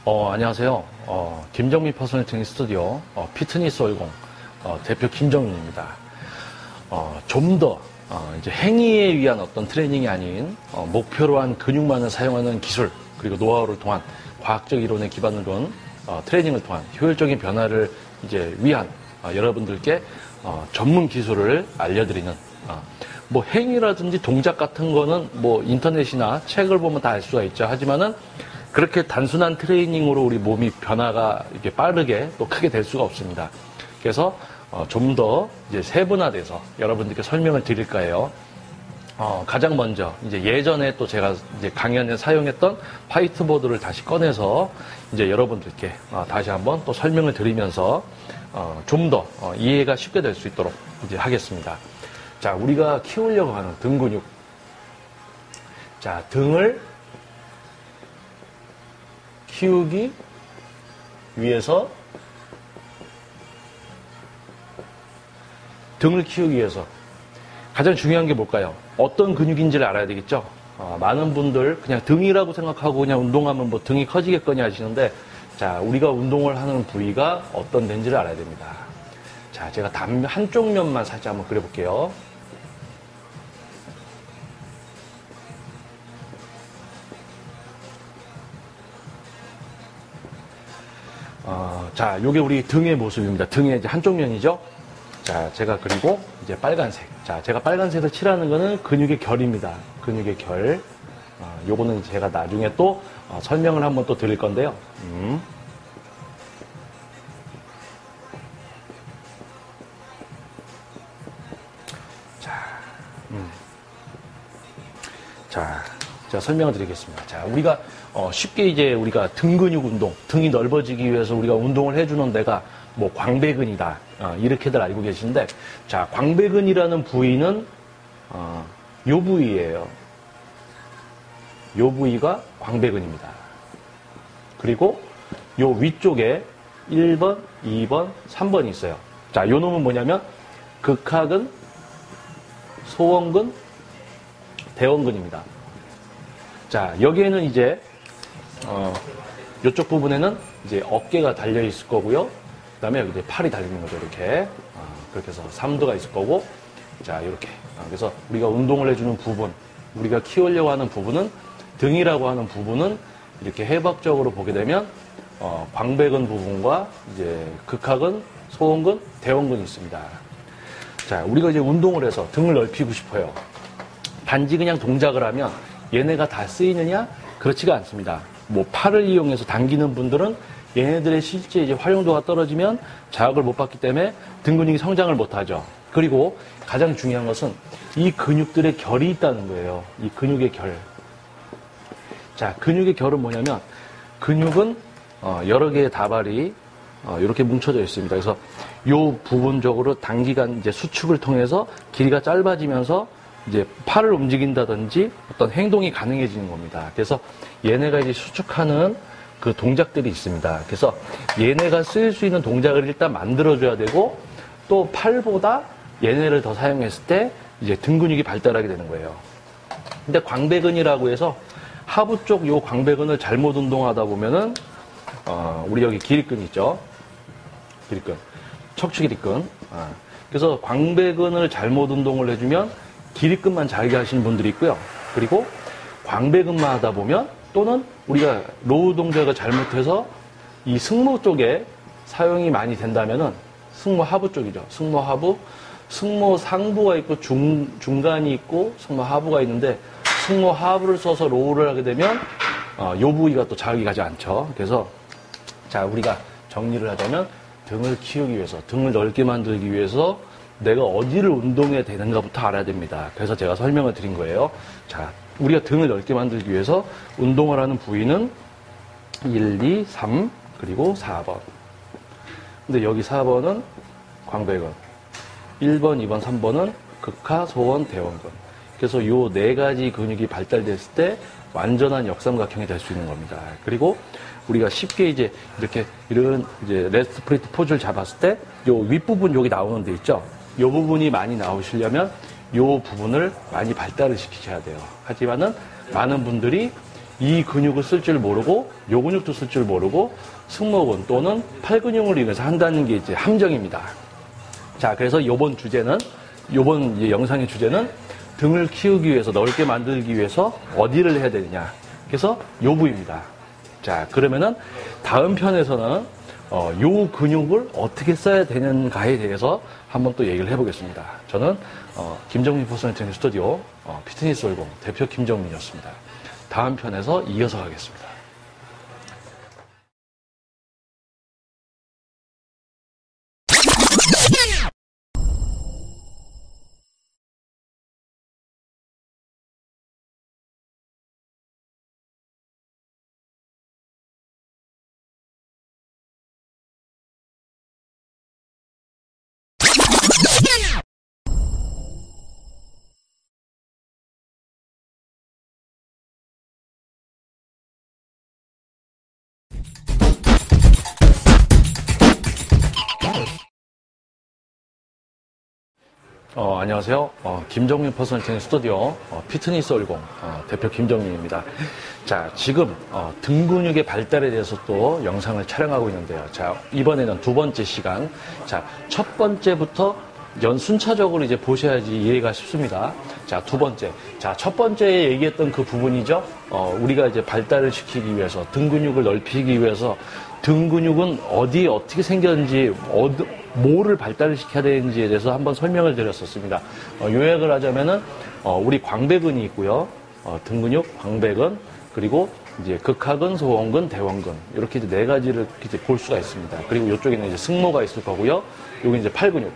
안녕하세요. 김정민 퍼스널 트레이닝 스튜디오 피트니스 50 대표 김정민입니다. 좀 더 이제 행위에 위한 어떤 트레이닝이 아닌 목표로 한 근육만을 사용하는 기술 그리고 노하우를 통한 과학적 이론에 기반을 둔 트레이닝을 통한 효율적인 변화를 이제 위한 여러분들께 전문 기술을 알려드리는 뭐 행위라든지 동작 같은 거는 뭐 인터넷이나 책을 보면 다 알 수가 있죠. 하지만은 그렇게 단순한 트레이닝으로 우리 몸이 변화가 이렇게 빠르게 또 크게 될 수가 없습니다. 그래서 좀 더 이제 세분화돼서 여러분들께 설명을 드릴까 해요. 가장 먼저 이제 예전에 또 제가 이제 강연에 사용했던 화이트보드를 다시 꺼내서 이제 여러분들께 다시 한번 또 설명을 드리면서 좀 더 이해가 쉽게 될 수 있도록 이제 하겠습니다. 자, 우리가 키우려고 하는 등 근육. 자, 등을 키우기 위해서 가장 중요한 게 뭘까요? 어떤 근육인지를 알아야 되겠죠? 많은 분들 그냥 등이라고 생각하고 그냥 운동하면 뭐 등이 커지겠거니 하시는데 자, 우리가 운동을 하는 부위가 어떤 데인지를 알아야 됩니다. 자, 제가 한쪽 면만 살짝 한번 그려볼게요. 자, 요게 우리 등의 모습입니다. 등의 이제 한쪽 면이죠? 자, 제가 그리고 이제 빨간색. 자, 제가 빨간색을 칠하는 거는 근육의 결입니다. 근육의 결. 요거는 제가 나중에 또 설명을 한번 또 드릴 건데요. 자, 제가 설명을 드리겠습니다. 자, 우리가 쉽게 이제 우리가 등 근육 운동, 등이 넓어지기 위해서 우리가 운동을 해주는 데가 뭐 광배근이다. 이렇게들 알고 계신데, 자, 광배근이라는 부위는 요 부위예요. 요 부위가 광배근입니다. 그리고 요 위쪽에 1번, 2번, 3번이 있어요. 자, 요 놈은 뭐냐면 극하근, 소원근, 대원근입니다. 자, 여기에는 이제 이쪽 부분에는 이제 어깨가 달려 있을 거고요. 그 다음에 여기 이제 팔이 달리는 거죠. 이렇게 그렇게 해서 삼두가 있을 거고, 자, 이렇게. 그래서 우리가 운동을 해주는 부분, 우리가 키우려고 하는 부분은 등이라고 하는 부분은 이렇게 해박적으로 보게 되면 광배근 부분과 이제 극하근, 소원근, 대원근이 있습니다. 자, 우리가 이제 운동을 해서 등을 넓히고 싶어요. 단지 그냥 동작을 하면 얘네가 다 쓰이느냐? 그렇지가 않습니다. 뭐 팔을 이용해서 당기는 분들은 얘네들의 실제 이제 활용도가 떨어지면 자극을 못 받기 때문에 등 근육이 성장을 못 하죠. 그리고 가장 중요한 것은 이 근육들의 결이 있다는 거예요. 이 근육의 결. 자, 근육의 결은 뭐냐면 근육은 여러 개의 다발이 이렇게 뭉쳐져 있습니다. 그래서 요 부분적으로 단기간 이제 수축을 통해서 길이가 짧아지면서 이제 팔을 움직인다든지 어떤 행동이 가능해지는 겁니다. 그래서 얘네가 이제 수축하는 그 동작들이 있습니다. 그래서 얘네가 쓰일 수 있는 동작을 일단 만들어줘야 되고 또 팔보다 얘네를 더 사용했을 때 이제 등 근육이 발달하게 되는 거예요. 근데 광배근이라고 해서 하부 쪽 요 광배근을 잘못 운동하다 보면은 우리 여기 기립근 있죠? 기립근, 척추기립근. 그래서 광배근을 잘못 운동을 해주면 기립근만 잘게 하시는 분들이 있고요. 그리고 광배근만 하다 보면 또는 우리가 로우 동작을 잘못해서 이 승모 쪽에 사용이 많이 된다면은 승모 하부 쪽이죠. 승모 하부, 승모 상부가 있고 중간이 있고 승모 하부가 있는데 승모 하부를 써서 로우를 하게 되면 요 부위가 또 자극이 가지 않죠. 그래서 자, 우리가 정리를 하자면 등을 키우기 위해서, 등을 넓게 만들기 위해서 내가 어디를 운동해야 되는가부터 알아야 됩니다. 그래서 제가 설명을 드린 거예요. 자, 우리가 등을 넓게 만들기 위해서 운동을 하는 부위는 1, 2, 3, 그리고 4번. 근데 여기 4번은 광배근. 1번, 2번, 3번은 극하, 소원, 대원근. 그래서 요 네 가지 근육이 발달됐을 때 완전한 역삼각형이 될 수 있는 겁니다. 그리고 우리가 쉽게 이제 이렇게 이런 이제 레스트 프리트 포즈를 잡았을 때 요 윗부분 여기 나오는 데 있죠? 요 부분이 많이 나오시려면 요 부분을 많이 발달을 시키셔야 돼요. 하지만은 많은 분들이 이 근육을 쓸 줄 모르고 요 근육도 쓸 줄 모르고 승모근 또는 팔 근육을 이용해서 한다는 게 이제 함정입니다. 자, 그래서 요번 이제 영상의 주제는 등을 키우기 위해서, 넓게 만들기 위해서 어디를 해야 되느냐. 그래서 요 부위입니다. 자, 그러면은 다음 편에서는 요 근육을 어떻게 써야 되는가에 대해서 한번 또 얘기를 해보겠습니다. 저는 김정민 퍼스널 트레이닝 스튜디오 피트니스 월공 대표 김정민이었습니다. 다음 편에서 이어서 하겠습니다. 안녕하세요. 김정민 퍼스널 트레이닝 스튜디오 피트니스 월공 대표 김정민입니다. 자, 지금 등 근육의 발달에 대해서 또 영상을 촬영하고 있는데요. 자, 이번에는 두 번째 시간. 자, 첫 번째부터 순차적으로 이제 보셔야지 이해가 쉽습니다. 자, 두 번째. 자, 첫 번째 얘기했던 그 부분이죠. 우리가 이제 발달을 시키기 위해서, 등 근육을 넓히기 위해서 등 근육은 어디에 어떻게 생겼는지, 뭐를 발달을 시켜야 되는지에 대해서 한번 설명을 드렸었습니다. 요약을 하자면은, 우리 광배근이 있고요. 등 근육, 광배근, 그리고 이제 극하근, 소원근, 대원근. 이렇게 이제 네 가지를 이제 볼 수가 있습니다. 그리고 이쪽에는 이제 승모가 있을 거고요. 여기 이제 팔 근육.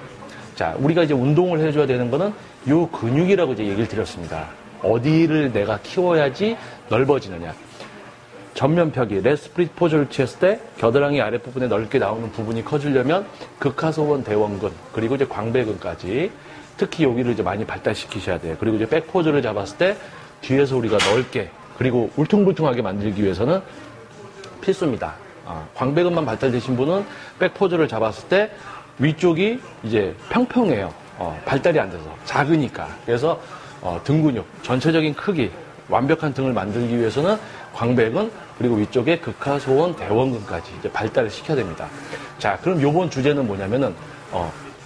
자, 우리가 이제 운동을 해줘야 되는 거는 요 근육이라고 이제 얘기를 드렸습니다. 어디를 내가 키워야지 넓어지느냐. 전면펴기, 레스프릿 포즈를 취했을 때 겨드랑이 아랫부분에 넓게 나오는 부분이 커지려면 극하소원, 대원근, 그리고 이제 광배근까지 특히 여기를 이제 많이 발달시키셔야 돼요. 그리고 이제 백 포즈를 잡았을 때 뒤에서 우리가 넓게 그리고 울퉁불퉁하게 만들기 위해서는 필수입니다. 광배근만 발달되신 분은 백 포즈를 잡았을 때 위쪽이 이제 평평해요. 발달이 안 돼서 작으니까. 그래서 등 근육 전체적인 크기, 완벽한 등을 만들기 위해서는 광배근 그리고 위쪽에 극하소원, 대원근까지 이제 발달을 시켜야 됩니다. 자, 그럼 요번 주제는 뭐냐면은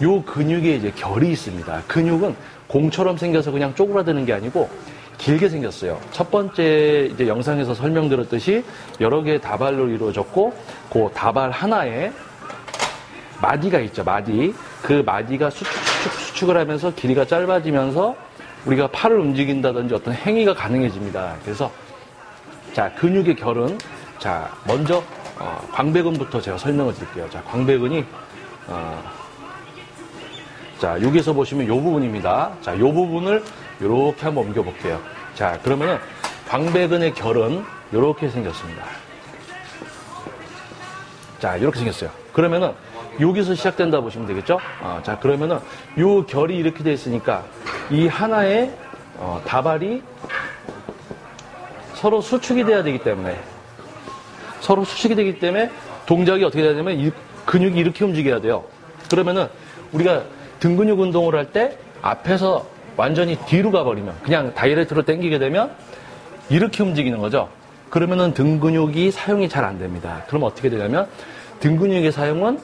요 근육에 이제 결이 있습니다. 근육은 공처럼 생겨서 그냥 쪼그라드는 게 아니고 길게 생겼어요. 첫 번째 이제 영상에서 설명드렸듯이 여러 개의 다발로 이루어졌고 그 다발 하나에 마디가 있죠. 마디. 그 마디가 수축을 하면서 길이가 짧아지면서 우리가 팔을 움직인다든지 어떤 행위가 가능해집니다. 그래서 자, 근육의 결은 자, 먼저 광배근부터 제가 설명을 드릴게요. 자, 광배근이 자, 여기서 보시면 요 부분입니다. 자, 요 부분을 요렇게 한번 옮겨 볼게요. 자, 그러면은 광배근의 결은 요렇게 생겼습니다. 자, 이렇게 생겼어요. 그러면은 여기서 시작된다 보시면 되겠죠? 자, 그러면은 요 결이 이렇게 돼 있으니까 이 하나의 다발이 서로 수축이 돼야 되기 때문에 동작이 어떻게 돼야 되냐면 이 근육이 이렇게 움직여야 돼요. 그러면은 우리가 등 근육 운동을 할 때 앞에서 완전히 뒤로 가버리면 그냥 다이렉트로 당기게 되면 이렇게 움직이는 거죠. 그러면은 등 근육이 사용이 잘 안 됩니다. 그럼 어떻게 되냐면 등 근육의 사용은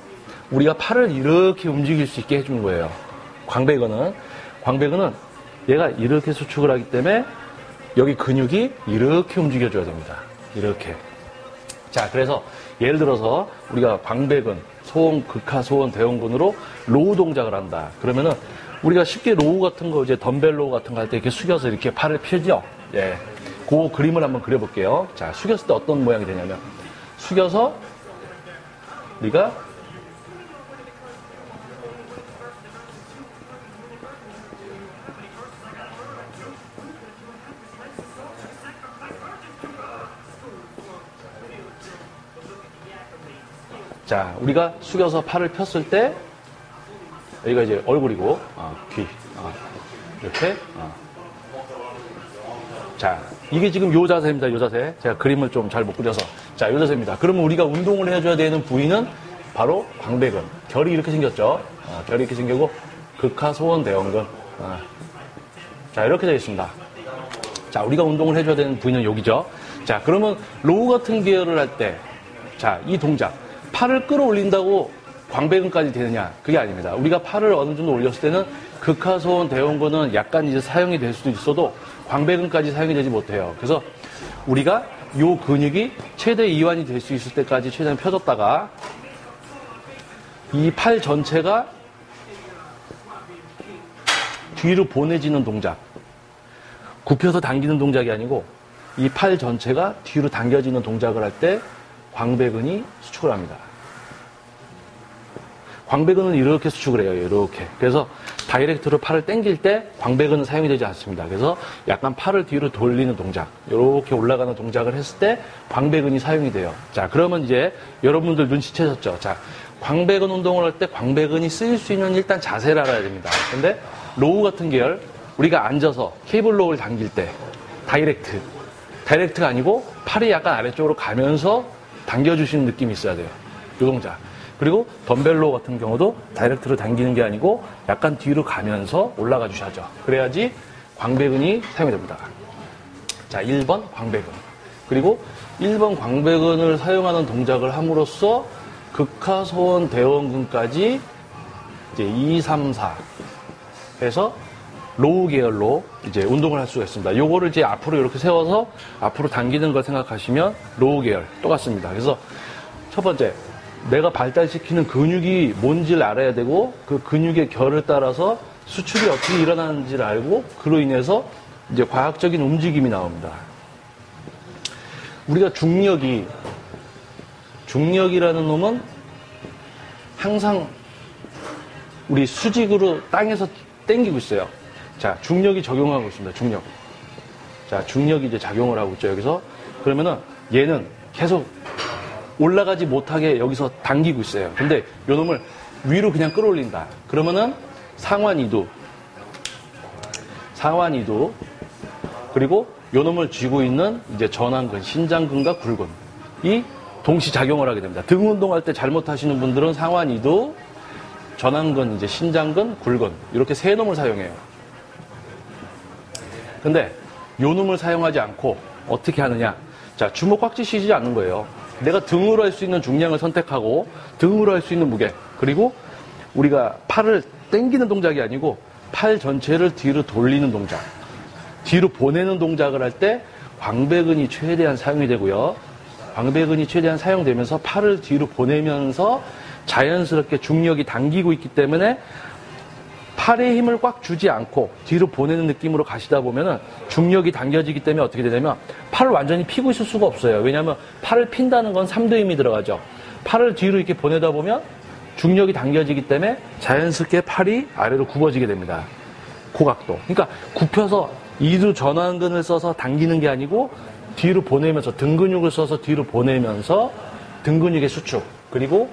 우리가 팔을 이렇게 움직일 수 있게 해주는 거예요. 광배근은 얘가 이렇게 수축을 하기 때문에 여기 근육이 이렇게 움직여줘야 됩니다. 이렇게. 자, 그래서 예를 들어서 우리가 광배근, 소원, 극하, 소원, 대원근으로 로우 동작을 한다. 그러면은 우리가 쉽게 로우 같은 거 이제 덤벨 로우 같은 거 할 때 이렇게 숙여서 이렇게 팔을 펴죠. 예. 그 그림을 한번 그려볼게요. 자, 숙였을 때 어떤 모양이 되냐면 숙여서 우리가 자, 우리가 숙여서 팔을 폈을 때 여기가 이제 얼굴이고 귀 이렇게 자, 이게 지금 요 자세입니다. 요 자세. 제가 그림을 좀 잘 못 그려서 자, 요 자세입니다. 그러면 우리가 운동을 해줘야 되는 부위는 바로 광배근. 결이 이렇게 생겼죠. 결이 이렇게 생기고 극하, 소원, 대원근. 자, 이렇게 되어 있습니다. 자, 우리가 운동을 해줘야 되는 부위는 여기죠. 자, 그러면 로우 같은 계열을 할 때, 자, 이 동작, 팔을 끌어올린다고 광배근까지 되느냐? 그게 아닙니다. 우리가 팔을 어느 정도 올렸을 때는 극하소원, 대원근은 약간 이제 사용이 될 수도 있어도 광배근까지 사용이 되지 못해요. 그래서 우리가 요 근육이 최대 이완이 될 수 있을 때까지 최대한 펴줬다가 이 팔 전체가 뒤로 보내지는 동작, 굽혀서 당기는 동작이 아니고 이 팔 전체가 뒤로 당겨지는 동작을 할 때 광배근이 수축을 합니다. 광배근은 이렇게 수축을 해요. 이렇게. 그래서 다이렉트로 팔을 당길 때 광배근은 사용이 되지 않습니다. 그래서 약간 팔을 뒤로 돌리는 동작, 이렇게 올라가는 동작을 했을 때 광배근이 사용이 돼요. 자, 그러면 이제 여러분들 눈치채셨죠? 자, 광배근 운동을 할 때 광배근이 쓰일 수 있는 일단 자세를 알아야 됩니다. 근데 로우 같은 계열, 우리가 앉아서 케이블 로우를 당길 때 다이렉트가 아니고 팔이 약간 아래쪽으로 가면서 당겨주시는 느낌이 있어야 돼요. 이 동작. 그리고 덤벨 로우 같은 경우도 다이렉트로 당기는 게 아니고 약간 뒤로 가면서 올라가 주셔야죠. 그래야지 광배근이 사용이 됩니다. 자, 1번 광배근. 그리고 1번 광배근을 사용하는 동작을 함으로써 극하소원 대원근까지 이제 2, 3, 4 해서 로우 계열로 이제 운동을 할 수가 있습니다. 요거를 이제 앞으로 이렇게 세워서 앞으로 당기는 걸 생각하시면 로우 계열 똑같습니다. 그래서 첫 번째, 내가 발달시키는 근육이 뭔지를 알아야 되고 그 근육의 결을 따라서 수축이 어떻게 일어나는지를 알고 그로 인해서 이제 과학적인 움직임이 나옵니다. 우리가 중력이라는 놈은 항상 우리 수직으로 땅에서 당기고 있어요. 자, 중력이 적용하고 있습니다. 중력. 자, 중력이 이제 작용을 하고 있죠. 여기서. 그러면은 얘는 계속 올라가지 못하게 여기서 당기고 있어요. 근데 요 놈을 위로 그냥 끌어올린다. 그러면은 상완 2두, 그리고 요 놈을 쥐고 있는 이제 전완근, 신장근과 굴근이 동시 작용을 하게 됩니다. 등 운동할 때 잘못하시는 분들은 상완 2두, 전완근, 이제 신장근, 굴근 이렇게 세 놈을 사용해요. 근데 요 놈을 사용하지 않고 어떻게 하느냐? 자, 주먹 꽉 쥐시지 않는 거예요. 내가 등으로 할 수 있는 중량을 선택하고 등으로 할 수 있는 무게, 그리고 우리가 팔을 당기는 동작이 아니고 팔 전체를 뒤로 돌리는 동작, 뒤로 보내는 동작을 할 때 광배근이 최대한 사용이 되고요. 광배근이 최대한 사용되면서 팔을 뒤로 보내면서 자연스럽게 중력이 당기고 있기 때문에 팔에 힘을 꽉 주지 않고 뒤로 보내는 느낌으로 가시다 보면은 중력이 당겨지기 때문에 어떻게 되냐면 팔을 완전히 피고 있을 수가 없어요. 왜냐하면 팔을 핀다는 건 3도 힘이 들어가죠. 팔을 뒤로 이렇게 보내다 보면 중력이 당겨지기 때문에 자연스럽게 팔이 아래로 굽어지게 됩니다. 고각도. 그러니까 굽혀서 2두 전완근을 써서 당기는 게 아니고 뒤로 보내면서 등 근육을 써서 뒤로 보내면서 등 근육의 수축. 그리고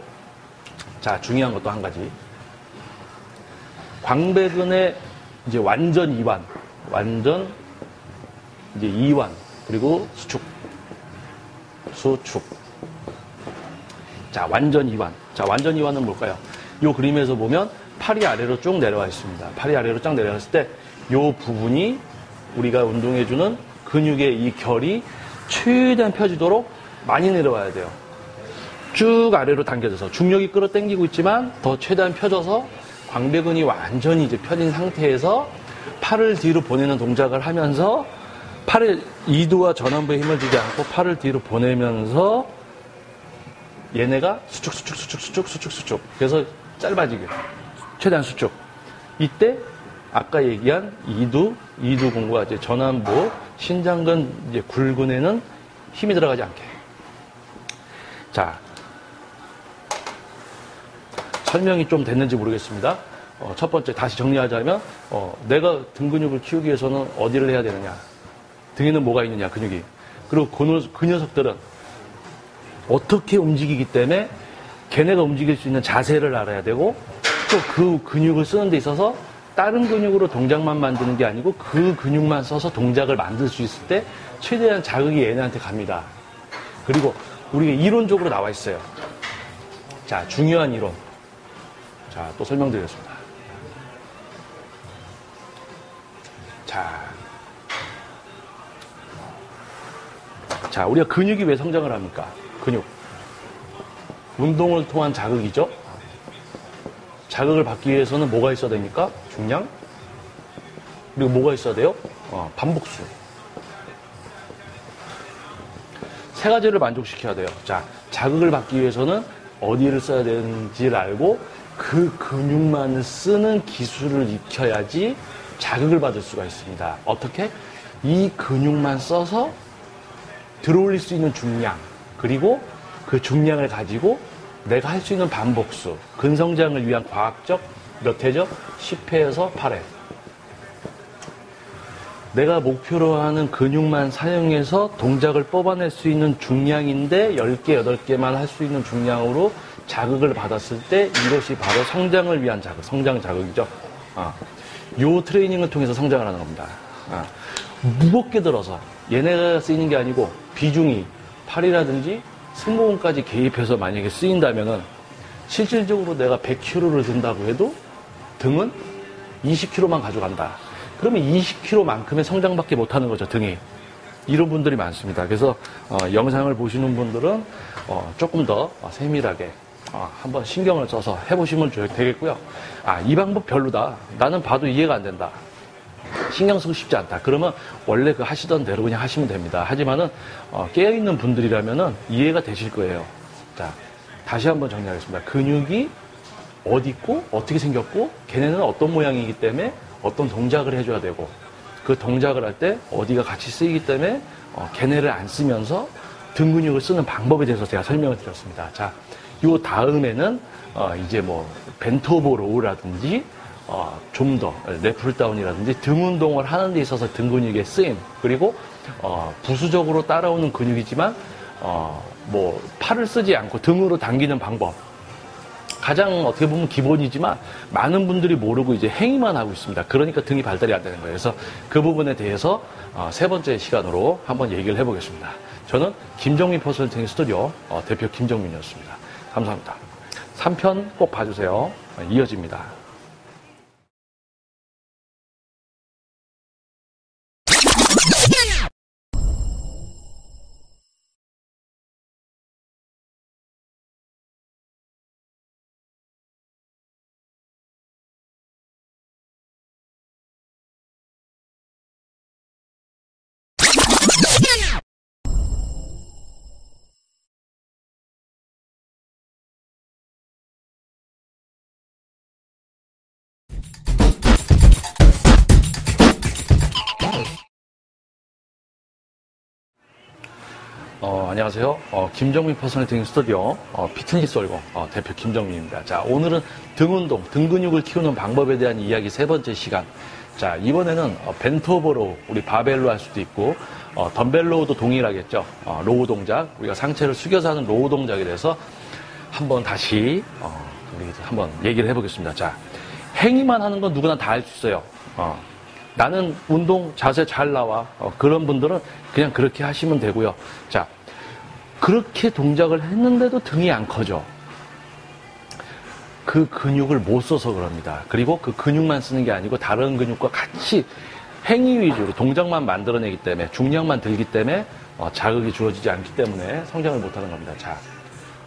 자, 중요한 것도 한 가지. 광배근의 이제 완전 이완, 그리고 수축. 자, 완전 이완. 자, 완전 이완은 뭘까요? 이 그림에서 보면 팔이 아래로 쭉 내려와 있습니다. 팔이 아래로 쫙 내려왔을 때 이 부분이 우리가 운동해주는 근육의 이 결이 최대한 펴지도록 많이 내려와야 돼요. 쭉 아래로 당겨져서 중력이 끌어당기고 있지만 더 최대한 펴져서 광배근이 완전히 이제 펴진 상태에서 팔을 뒤로 보내는 동작을 하면서 팔을 이두와 전완부에 힘을 주지 않고 팔을 뒤로 보내면서 얘네가 수축. 그래서 짧아지게. 최대한 수축. 이때 아까 얘기한 이두근과 이제 전완부, 신장근, 이제 굴근에는 힘이 들어가지 않게. 자, 설명이 좀 됐는지 모르겠습니다. 첫 번째 다시 정리하자면 내가 등 근육을 키우기 위해서는 어디를 해야 되느냐, 등에는 뭐가 있느냐, 근육이. 그리고 그 녀석들은 어떻게 움직이기 때문에 걔네가 움직일 수 있는 자세를 알아야 되고, 또 그 근육을 쓰는 데 있어서 다른 근육으로 동작만 만드는 게 아니고 그 근육만 써서 동작을 만들 수 있을 때 최대한 자극이 얘네한테 갑니다. 그리고 우리가 이론적으로 나와 있어요. 자, 중요한 이론. 자, 또 설명드리겠습니다. 자, 자, 우리가 근육이 왜 성장을 합니까? 근육. 운동을 통한 자극이죠. 자극을 받기 위해서는 뭐가 있어야 됩니까? 중량. 그리고 뭐가 있어야 돼요? 반복수. 세 가지를 만족시켜야 돼요. 자, 자극을 받기 위해서는 어디를 써야 되는지를 알고 그 근육만 쓰는 기술을 익혀야지 자극을 받을 수가 있습니다. 어떻게? 이 근육만 써서 들어올릴 수 있는 중량, 그리고 그 중량을 가지고 내가 할 수 있는 반복수, 근성장을 위한 과학적 몇 회죠? 10회에서 8회. 내가 목표로 하는 근육만 사용해서 동작을 뽑아낼 수 있는 중량인데 10개, 8개만 할 수 있는 중량으로 자극을 받았을 때 이것이 바로 성장을 위한 자극, 성장 자극이죠. 요 트레이닝을 통해서 성장을 하는 겁니다. 무겁게 들어서 얘네가 쓰이는 게 아니고 비중이 팔이라든지 승모근까지 개입해서 만약에 쓰인다면은 실질적으로 내가 100kg를 든다고 해도 등은 20kg만 가져간다. 그러면 20kg만큼의 성장밖에 못하는 거죠, 등이. 이런 분들이 많습니다. 그래서 영상을 보시는 분들은 조금 더 세밀하게 한번 신경을 써서 해보시면 되겠고요. 이 방법 별로다. 나는 봐도 이해가 안 된다. 신경 쓰고 싶지 않다. 그러면 원래 그 하시던 대로 그냥 하시면 됩니다. 하지만은 깨어있는 분들이라면은 이해가 되실 거예요. 자, 다시 한번 정리하겠습니다. 근육이 어디 있고 어떻게 생겼고 걔네는 어떤 모양이기 때문에 어떤 동작을 해줘야 되고 그 동작을 할 때 어디가 같이 쓰이기 때문에 걔네를 안 쓰면서 등 근육을 쓰는 방법에 대해서 제가 설명을 드렸습니다. 자, 요 다음에는 이제 뭐 벤토버 로우라든지 좀 더 랩풀다운이라든지 등 운동을 하는 데 있어서 등 근육의 쓰임, 그리고 부수적으로 따라오는 근육이지만 뭐 팔을 쓰지 않고 등으로 당기는 방법, 가장 어떻게 보면 기본이지만 많은 분들이 모르고 이제 행위만 하고 있습니다. 그러니까 등이 발달이 안 되는 거예요. 그래서 그 부분에 대해서 세 번째 시간으로 한번 얘기를 해보겠습니다. 저는 김정민 퍼스널 스튜디오 대표 김정민이었습니다. 감사합니다. 3편 꼭 봐주세요. 이어집니다. 안녕하세요. 김정민 퍼스널 트레이닝 스튜디오 피트니스 월공 대표 김정민입니다. 자, 오늘은 등 운동, 등 근육을 키우는 방법에 대한 이야기 세 번째 시간. 자, 이번에는 벤토버로 우리 바벨로 할 수도 있고 덤벨로우도 동일하겠죠. 로우 동작, 우리가 상체를 숙여서 하는 로우 동작에 대해서 한번 다시 우리 한번 얘기를 해보겠습니다. 자, 행위만 하는 건 누구나 다 할 수 있어요. 나는 운동 자세 잘 나와. 그런 분들은 그냥 그렇게 하시면 되고요. 자, 그렇게 동작을 했는데도 등이 안 커져. 그 근육을 못 써서 그럽니다. 그리고 그 근육만 쓰는 게 아니고 다른 근육과 같이 행위 위주로 동작만 만들어내기 때문에, 중량만 들기 때문에 자극이 주어지지 않기 때문에 성장을 못하는 겁니다. 자,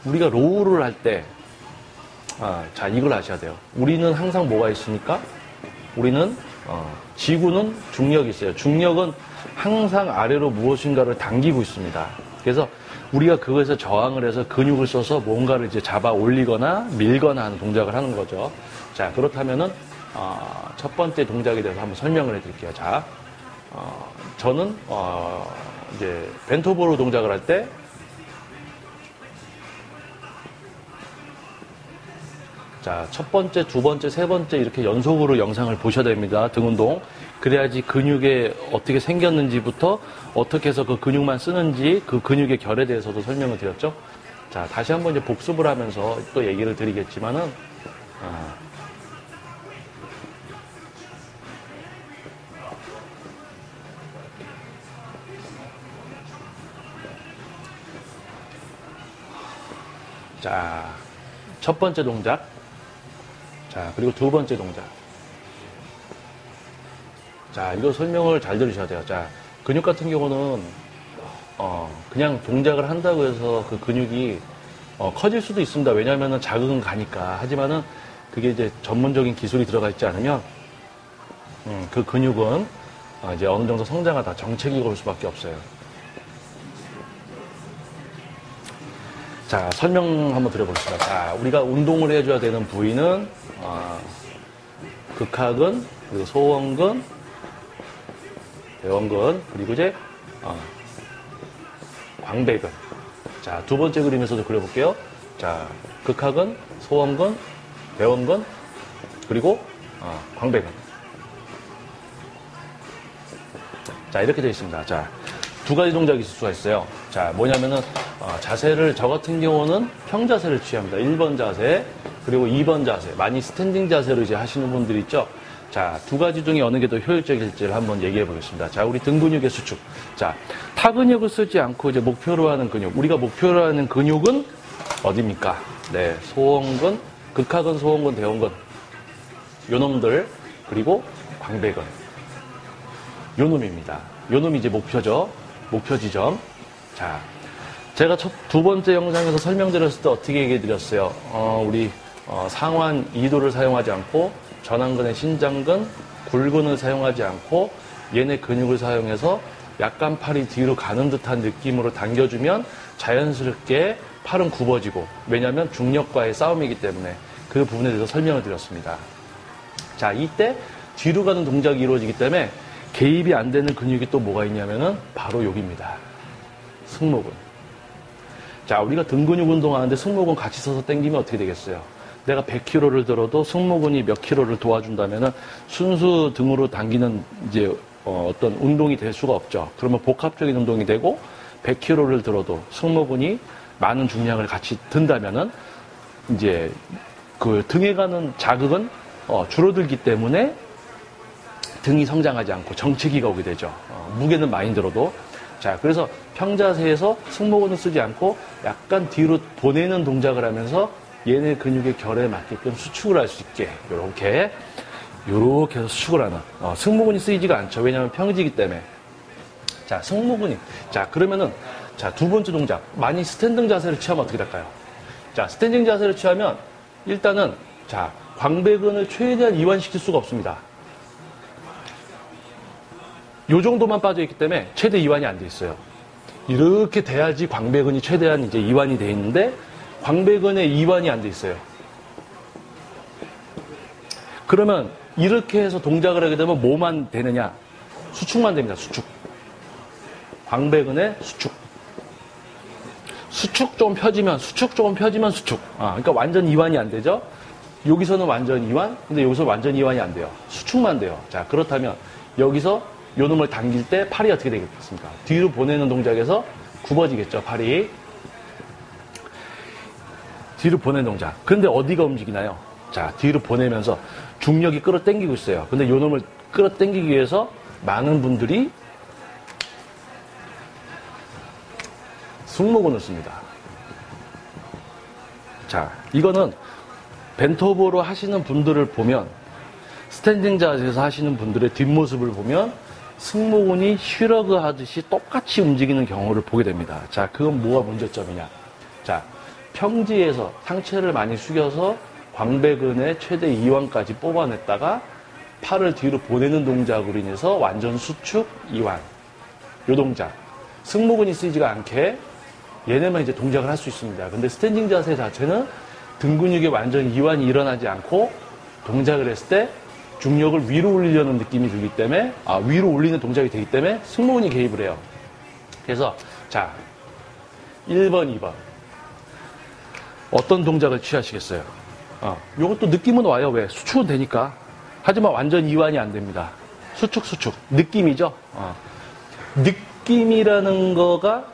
우리가 로우를 할 때, 자, 이걸 아셔야 돼요. 우리는 항상 뭐가 있습니까? 우리는 지구는 중력이 있어요. 중력은 항상 아래로 무엇인가를 당기고 있습니다. 그래서 우리가 그것에 저항을 해서 근육을 써서 뭔가를 이제 잡아 올리거나 밀거나 하는 동작을 하는 거죠. 자, 그렇다면은 첫 번째 동작에 대해서 한번 설명을 해드릴게요. 자, 저는 이제 벤토보로 동작을 할 때 자, 첫 번째, 두 번째, 세 번째 이렇게 연속으로 영상을 보셔야 됩니다. 등 운동. 그래야지 근육에 어떻게 생겼는지부터 어떻게 해서 그 근육만 쓰는지 그 근육의 결에 대해서도 설명을 드렸죠. 자, 다시 한번 이제 복습을 하면서 또 얘기를 드리겠지만은, 자, 첫 번째 동작. 자, 그리고 두 번째 동작. 자, 이거 설명을 잘 들으셔야 돼요. 자, 근육 같은 경우는 그냥 동작을 한다고 해서 그 근육이 커질 수도 있습니다. 왜냐하면 자극은 가니까. 하지만은 그게 이제 전문적인 기술이 들어가 있지 않으면 그 근육은 이제 어느 정도 성장하다 정체기가 올 수밖에 없어요. 자, 설명 한번 드려보겠습니다. 자, 우리가 운동을 해줘야 되는 부위는 극하근, 그리고 소원근, 대원근, 그리고 이제 광배근. 자, 두 번째 그림에서도 그려볼게요. 자, 극하근, 소원근, 대원근, 그리고 광배근. 자, 이렇게 되어 있습니다. 자, 두 가지 동작이 있을 수가 있어요. 자, 뭐냐면은 자세를 저 같은 경우는 평자세를 취합니다. 1번 자세, 그리고 2번 자세. 많이 스탠딩 자세로 이제 하시는 분들이 있죠. 자, 두 가지 중에 어느 게 더 효율적일지를 한번 얘기해 보겠습니다. 자, 우리 등 근육의 수축. 자, 타 근육을 쓰지 않고 이제 목표로 하는 근육. 우리가 목표로 하는 근육은 어디입니까? 네, 소원근, 극하근, 소원근, 대원근. 요 놈들, 그리고 광배근. 요 놈입니다. 요 놈이 이제 목표죠. 목표 지점. 자, 제가 두 번째 영상에서 설명드렸을 때 어떻게 얘기해 드렸어요? 우리 상완 2도를 사용하지 않고 전완근의 신장근, 굴근을 사용하지 않고 얘네 근육을 사용해서 약간 팔이 뒤로 가는 듯한 느낌으로 당겨주면 자연스럽게 팔은 굽어지고, 왜냐하면 중력과의 싸움이기 때문에 그 부분에 대해서 설명을 드렸습니다. 자, 이때 뒤로 가는 동작이 이루어지기 때문에 개입이 안 되는 근육이 또 뭐가 있냐면은 바로 여기입니다. 승모근. 자, 우리가 등 근육 운동하는데 승모근 같이 서서 당기면 어떻게 되겠어요? 내가 100kg를 들어도 승모근이 몇 킬로를 도와준다면은 순수 등으로 당기는 이제 어떤 운동이 될 수가 없죠. 그러면 복합적인 운동이 되고 100kg를 들어도 승모근이 많은 중량을 같이 든다면은 이제 그 등에 가는 자극은 줄어들기 때문에 등이 성장하지 않고 정체기가 오게 되죠. 무게는 많이 들어도. 자, 그래서 평자세에서 승모근을 쓰지 않고 약간 뒤로 보내는 동작을 하면서 얘네 근육의 결에 맞게끔 수축을 할 수 있게 요렇게 해서 수축을 하는. 승모근이 쓰이지가 않죠. 왜냐하면 평지이기 때문에. 자, 승모근이. 자, 그러면은 자, 두 번째 동작. 많이 스탠딩 자세를 취하면 어떻게 될까요? 자, 스탠딩 자세를 취하면 일단은 자, 광배근을 최대한 이완시킬 수가 없습니다. 요 정도만 빠져있기 때문에 최대 이완이 안 돼 있어요. 이렇게 돼야지 광배근이 최대한 이제 이완이 돼 있는데 광배근의 이완이 안 돼 있어요. 그러면 이렇게 해서 동작을 하게 되면 뭐만 되느냐? 수축만 됩니다. 수축. 광배근의 수축. 수축 좀 펴지면 수축. 그러니까 완전 이완이 안 되죠? 여기서는 완전 이완, 근데 여기서 완전 이완이 안 돼요. 수축만 돼요. 자, 그렇다면 여기서 요 놈을 당길 때 팔이 어떻게 되겠습니까? 뒤로 보내는 동작에서 굽어지겠죠, 팔이. 뒤로 보내는 동작. 근데 어디가 움직이나요? 자, 뒤로 보내면서 중력이 끌어당기고 있어요. 근데 요 놈을 끌어당기기 위해서 많은 분들이 승모근을 씁니다. 자, 이거는 벤토보로 하시는 분들을 보면, 스탠딩 자세에서 하시는 분들의 뒷모습을 보면 승모근이 슈러그 하듯이 똑같이 움직이는 경우를 보게 됩니다. 자, 그건 뭐가 문제점이냐? 자, 평지에서 상체를 많이 숙여서 광배근의 최대 이완까지 뽑아냈다가 팔을 뒤로 보내는 동작으로 인해서 완전 수축, 이완. 요 동작. 승모근이 쓰이지가 않게 얘네만 이제 동작을 할 수 있습니다. 근데 스탠딩 자세 자체는 등 근육의 완전 이완이 일어나지 않고 동작을 했을 때 중력을 위로 올리려는 느낌이 들기 때문에, 위로 올리는 동작이 되기 때문에 승모근이 개입을 해요. 그래서, 자, 1번, 2번. 어떤 동작을 취하시겠어요? 요것도 느낌은 와요. 왜? 수축은 되니까. 하지만 완전 이완이 안 됩니다. 수축. 느낌이죠? 느낌이라는 거가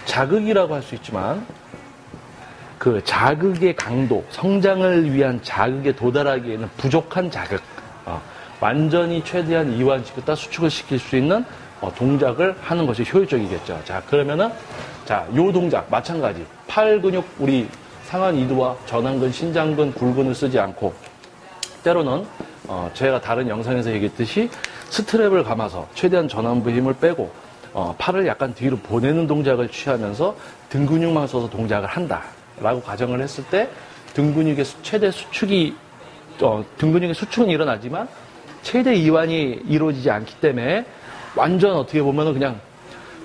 자극이라고 할 수 있지만, 그 자극의 강도, 성장을 위한 자극에 도달하기에는 부족한 자극, 완전히 최대한 이완시켰다 수축을 시킬 수 있는 동작을 하는 것이 효율적이겠죠. 자, 그러면은, 자, 요 동작, 마찬가지. 팔 근육, 우리 상완 이두와 전완근, 신장근, 굴근을 쓰지 않고, 때로는, 제가 다른 영상에서 얘기했듯이 스트랩을 감아서 최대한 전완부 힘을 빼고, 팔을 약간 뒤로 보내는 동작을 취하면서 등 근육만 써서 동작을 한다라고 가정을 했을 때 등 근육의 최대 수축이 등 근육의 수축은 일어나지만 최대 이완이 이루어지지 않기 때문에 완전 어떻게 보면은 그냥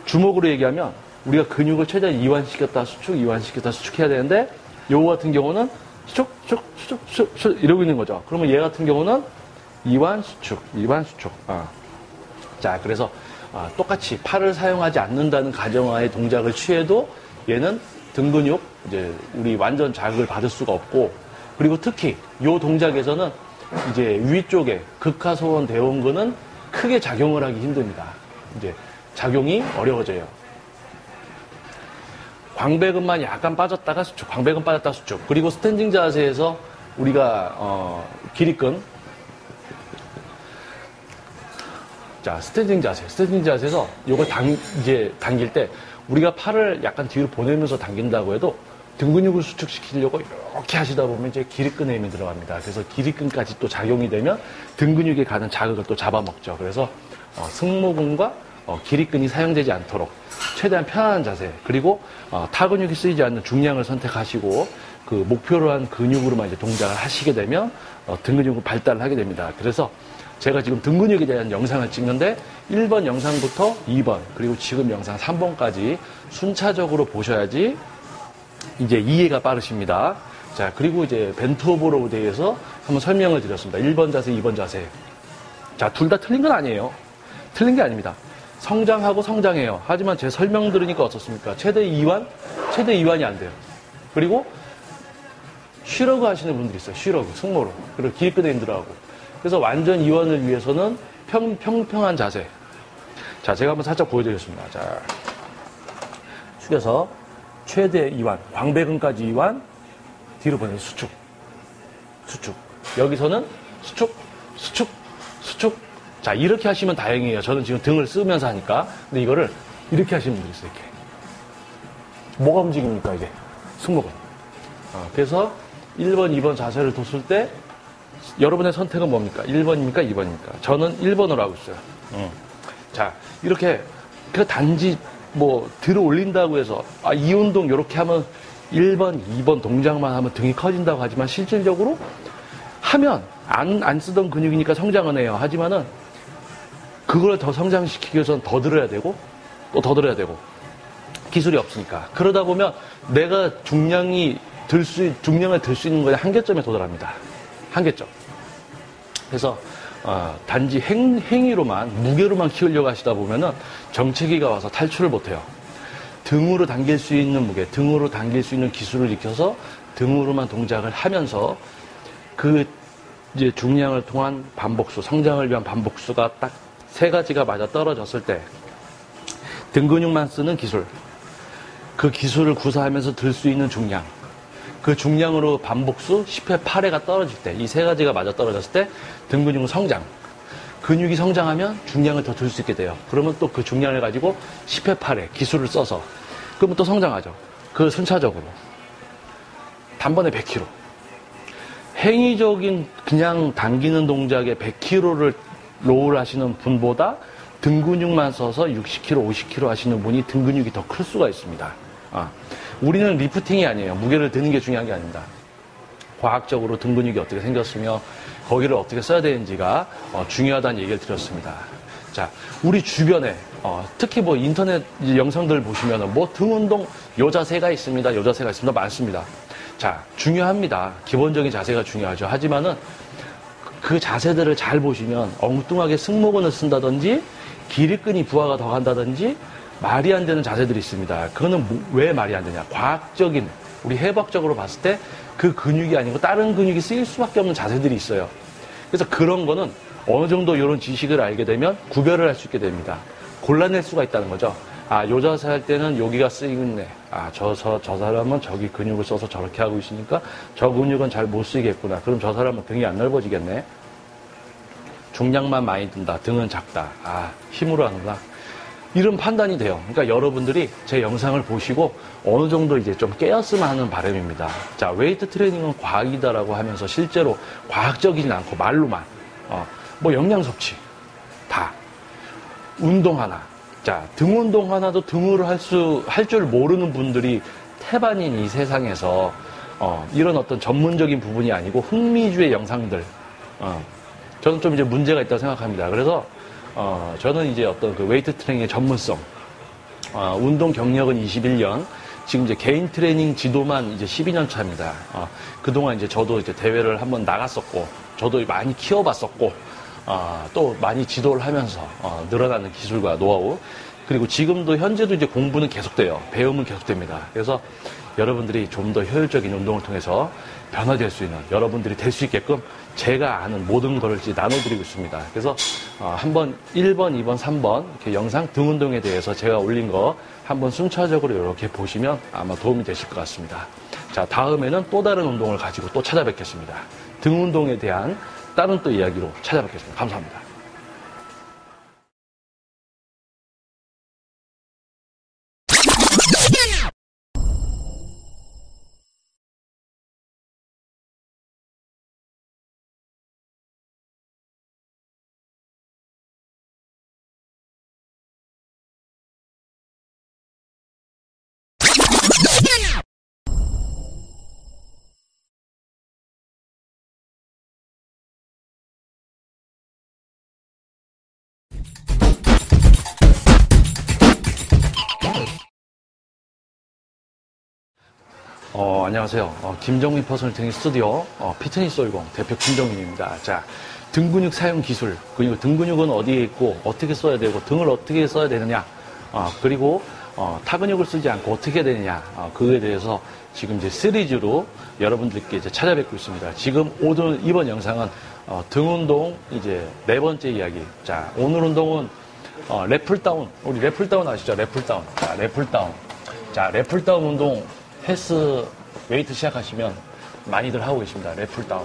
주먹으로 얘기하면 우리가 근육을 최대한 이완시켰다 이완시켰다 수축해야 되는데 요거 같은 경우는 수축 이러고 있는 거죠. 그러면 얘 같은 경우는 이완 수축. 자, 그래서 똑같이 팔을 사용하지 않는다는 가정하에 동작을 취해도 얘는 등 근육 이제 우리 완전 자극을 받을 수가 없고, 그리고 특히 요 동작에서는 이제 위쪽에 극하소원 대원근은 크게 작용을 하기 힘듭니다. 이제 작용이 어려워져요. 광배근만 약간 빠졌다가 수축, 광배근 빠졌다가 수축. 그리고 스탠딩 자세에서 우리가 기립근, 자, 스탠딩 자세에서 요걸 이제 당길 때 우리가 팔을 약간 뒤로 보내면서 당긴다고 해도 등 근육을 수축시키려고 이렇게 하시다 보면 이제 기립근에 힘이 들어갑니다. 그래서 기립근까지 또 작용이 되면 등 근육에 가는 자극을 또 잡아먹죠. 그래서 승모근과 기립근이 사용되지 않도록 최대한 편안한 자세, 그리고 타 근육이 쓰이지 않는 중량을 선택하시고 그 목표로 한 근육으로만 이제 동작을 하시게 되면 등 근육을 발달을 하게 됩니다. 그래서 제가 지금 등 근육에 대한 영상을 찍는데 1번 영상부터 2번 그리고 지금 영상 3번까지 순차적으로 보셔야지 이제 이해가 빠르십니다. 자, 그리고 이제 벤트 오버로에 대해서 한번 설명을 드렸습니다. 1번 자세, 2번 자세. 자, 둘 다 틀린 건 아니에요. 틀린 게 아닙니다. 성장하고 성장해요. 하지만 제 설명 들으니까 어떻습니까? 최대 이완이 안 돼요. 그리고 쉬러그 하시는 분들이 있어요. 쉬러그, 승모로. 그리고 기립근에 힘들어하고. 그래서 완전 이완을 위해서는 평평한 자세. 자, 제가 한번 살짝 보여드리겠습니다. 자, 숙여서 최대 이완, 광배근까지 이완, 뒤로 보내는 수축. 여기서는 수축. 자, 이렇게 하시면 다행이에요. 저는 지금 등을 쓰면서 하니까. 근데 이거를 이렇게 하시는 분들이 있어요. 이렇게. 뭐가 움직입니까, 이게? 승모근. 그래서 1번, 2번 자세를 뒀을 때 여러분의 선택은 뭡니까? 1번입니까? 2번입니까? 저는 1번으로 하고 있어요. 자, 이렇게 단지 뭐 들어 올린다고 해서 이 운동 이렇게 하면 1번, 2번 동작만 하면 등이 커진다고 하지만 실질적으로 하면 안 쓰던 근육이니까 성장은 해요. 하지만은 그걸 더 성장시키기 위해서는 더 들어야 되고 또 더 들어야 되고 기술이 없으니까. 그러다 보면 내가 중량을 들 수 있는 거에 한계점에 도달합니다. 한계점. 그래서 단지 행위로만 무게로만 키우려고 하시다 보면은 정체기가 와서 탈출을 못해요. 등으로 당길 수 있는 무게, 등으로 당길 수 있는 기술을 익혀서 등으로만 동작을 하면서 그 이제 중량을 통한 반복수, 성장을 위한 반복수가 딱 세 가지가 맞아 떨어졌을 때 등 근육만 쓰는 기술, 그 기술을 구사하면서 들 수 있는 중량, 그 중량으로 반복수 10회 8회가 떨어질 때, 이 세 가지가 맞아 떨어졌을 때 등 근육은 성장. 근육이 성장하면 중량을 더 들 수 있게 돼요. 그러면 또 그 중량을 가지고 10회 8회 기술을 써서 그러면 또 성장하죠. 그 순차적으로. 단번에 100kg. 행위적인 그냥 당기는 동작에 100kg를 로우를 하시는 분보다 등 근육만 써서 60kg, 50kg 하시는 분이 등 근육이 더 클 수가 있습니다. 우리는 리프팅이 아니에요. 무게를 드는 게 중요한 게 아닙니다. 과학적으로 등 근육이 어떻게 생겼으며 거기를 어떻게 써야 되는지가 중요하다는 얘기를 드렸습니다. 자, 우리 주변에 특히 뭐 인터넷 영상들 보시면은 뭐 등 운동 요 자세가 있습니다. 요 자세가 있습니다. 많습니다. 자, 중요합니다. 기본적인 자세가 중요하죠. 하지만은 그 자세들을 잘 보시면 엉뚱하게 승모근을 쓴다든지 기립근이 부하가 더 간다든지 말이 안 되는 자세들이 있습니다. 그거는 왜 말이 안 되냐? 과학적인, 우리 해부학적으로 봤을 때 그 근육이 아니고 다른 근육이 쓰일 수밖에 없는 자세들이 있어요. 그래서 그런 거는 어느 정도 이런 지식을 알게 되면 구별을 할 수 있게 됩니다. 골라낼 수가 있다는 거죠. 요 자세 할 때는 여기가 쓰이겠네. 저 사람은 저기 근육을 써서 저렇게 하고 있으니까 저 근육은 잘 못 쓰이겠구나. 그럼 저 사람은 등이 안 넓어지겠네. 중량만 많이 든다. 등은 작다. 힘으로 하는구나. 이런 판단이 돼요. 그러니까 여러분들이 제 영상을 보시고 어느 정도 이제 좀 깨었으면 하는 바람입니다. 자, 웨이트 트레이닝은 과학이다라고 하면서 실제로 과학적이진 않고 말로만, 뭐 영양 섭취, 다. 운동 하나. 자, 등 운동 하나도 등으로 할 줄 모르는 분들이 태반인 이 세상에서, 이런 어떤 전문적인 부분이 아니고 흥미주의 영상들, 저는 좀 이제 문제가 있다고 생각합니다. 그래서, 저는 이제 어떤 그 웨이트 트레이닝의 전문성, 운동 경력은 21년, 지금 이제 개인 트레이닝 지도만 이제 12년 차입니다. 그동안 이제 저도 이제 대회를 한번 나갔었고, 저도 많이 키워봤었고, 또 많이 지도를 하면서, 늘어나는 기술과 노하우, 그리고 지금도 현재도 이제 공부는 계속돼요. 배움은 계속됩니다. 그래서 여러분들이 좀 더 효율적인 운동을 통해서 변화될 수 있는, 여러분들이 될 수 있게끔 제가 아는 모든 것을 나눠드리고 있습니다. 그래서 한번 1번, 2번, 3번 이렇게 영상 등 운동에 대해서 제가 올린 거 한번 순차적으로 이렇게 보시면 아마 도움이 되실 것 같습니다. 자, 다음에는 또 다른 운동을 가지고 또 찾아뵙겠습니다. 등 운동에 대한 다른 또 이야기로 찾아뵙겠습니다. 감사합니다. 안녕하세요. 김정민 퍼스널 트레이닝 스튜디오 피트니스 올공 대표 김정민입니다. 자, 등 근육 사용 기술, 그리고 등 근육은 어디에 있고 어떻게 써야 되고 등을 어떻게 써야 되느냐, 그리고 타 근육을 쓰지 않고 어떻게 해야 되느냐, 그거에 대해서 지금 이제 시리즈로 여러분들께 이제 찾아뵙고 있습니다. 지금 이번 영상은 등 운동 이제 4번째 이야기. 자, 오늘 운동은 랩풀다운. 우리 랩풀다운 아시죠? 랩풀다운. 자, 랩풀다운. 자, 랩풀다운 운동 헬스 웨이트 시작하시면 많이들 하고 계십니다. 랩풀다운.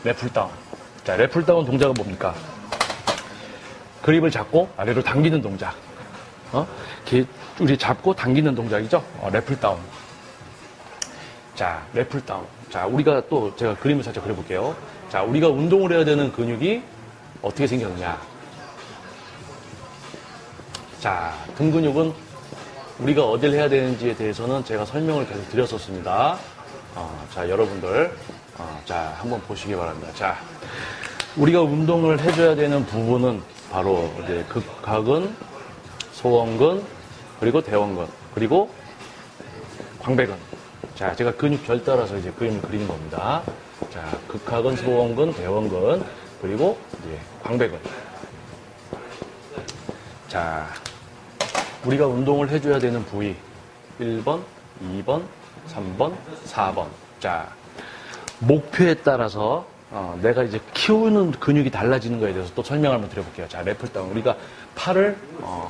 랩풀다운. 자, 랩풀다운 동작은 뭡니까? 그립을 잡고 아래로 당기는 동작. 우리 잡고 당기는 동작이죠? 랩풀다운. 자, 랩풀다운. 자, 우리가 또 제가 그림을 살짝 그려볼게요. 자, 우리가 운동을 해야 되는 근육이 어떻게 생겼느냐. 자, 등 근육은 우리가 어딜 해야 되는지에 대해서는 제가 설명을 계속 드렸었습니다. 자, 여러분들, 자, 한번 보시기 바랍니다. 자, 우리가 운동을 해줘야 되는 부분은 바로 이제 극하근, 소원근, 그리고 대원근, 그리고 광배근. 자, 제가 근육별 따라서 이제 그림을 그리는 겁니다. 자, 극하근, 소원근, 대원근, 그리고 이제 광배근. 자, 우리가 운동을 해줘야 되는 부위 1번, 2번, 3번, 4번. 자, 목표에 따라서 내가 이제 키우는 근육이 달라지는 거에 대해서 또 설명을 한번 드려볼게요. 자, 랩풀다운. 우리가 팔을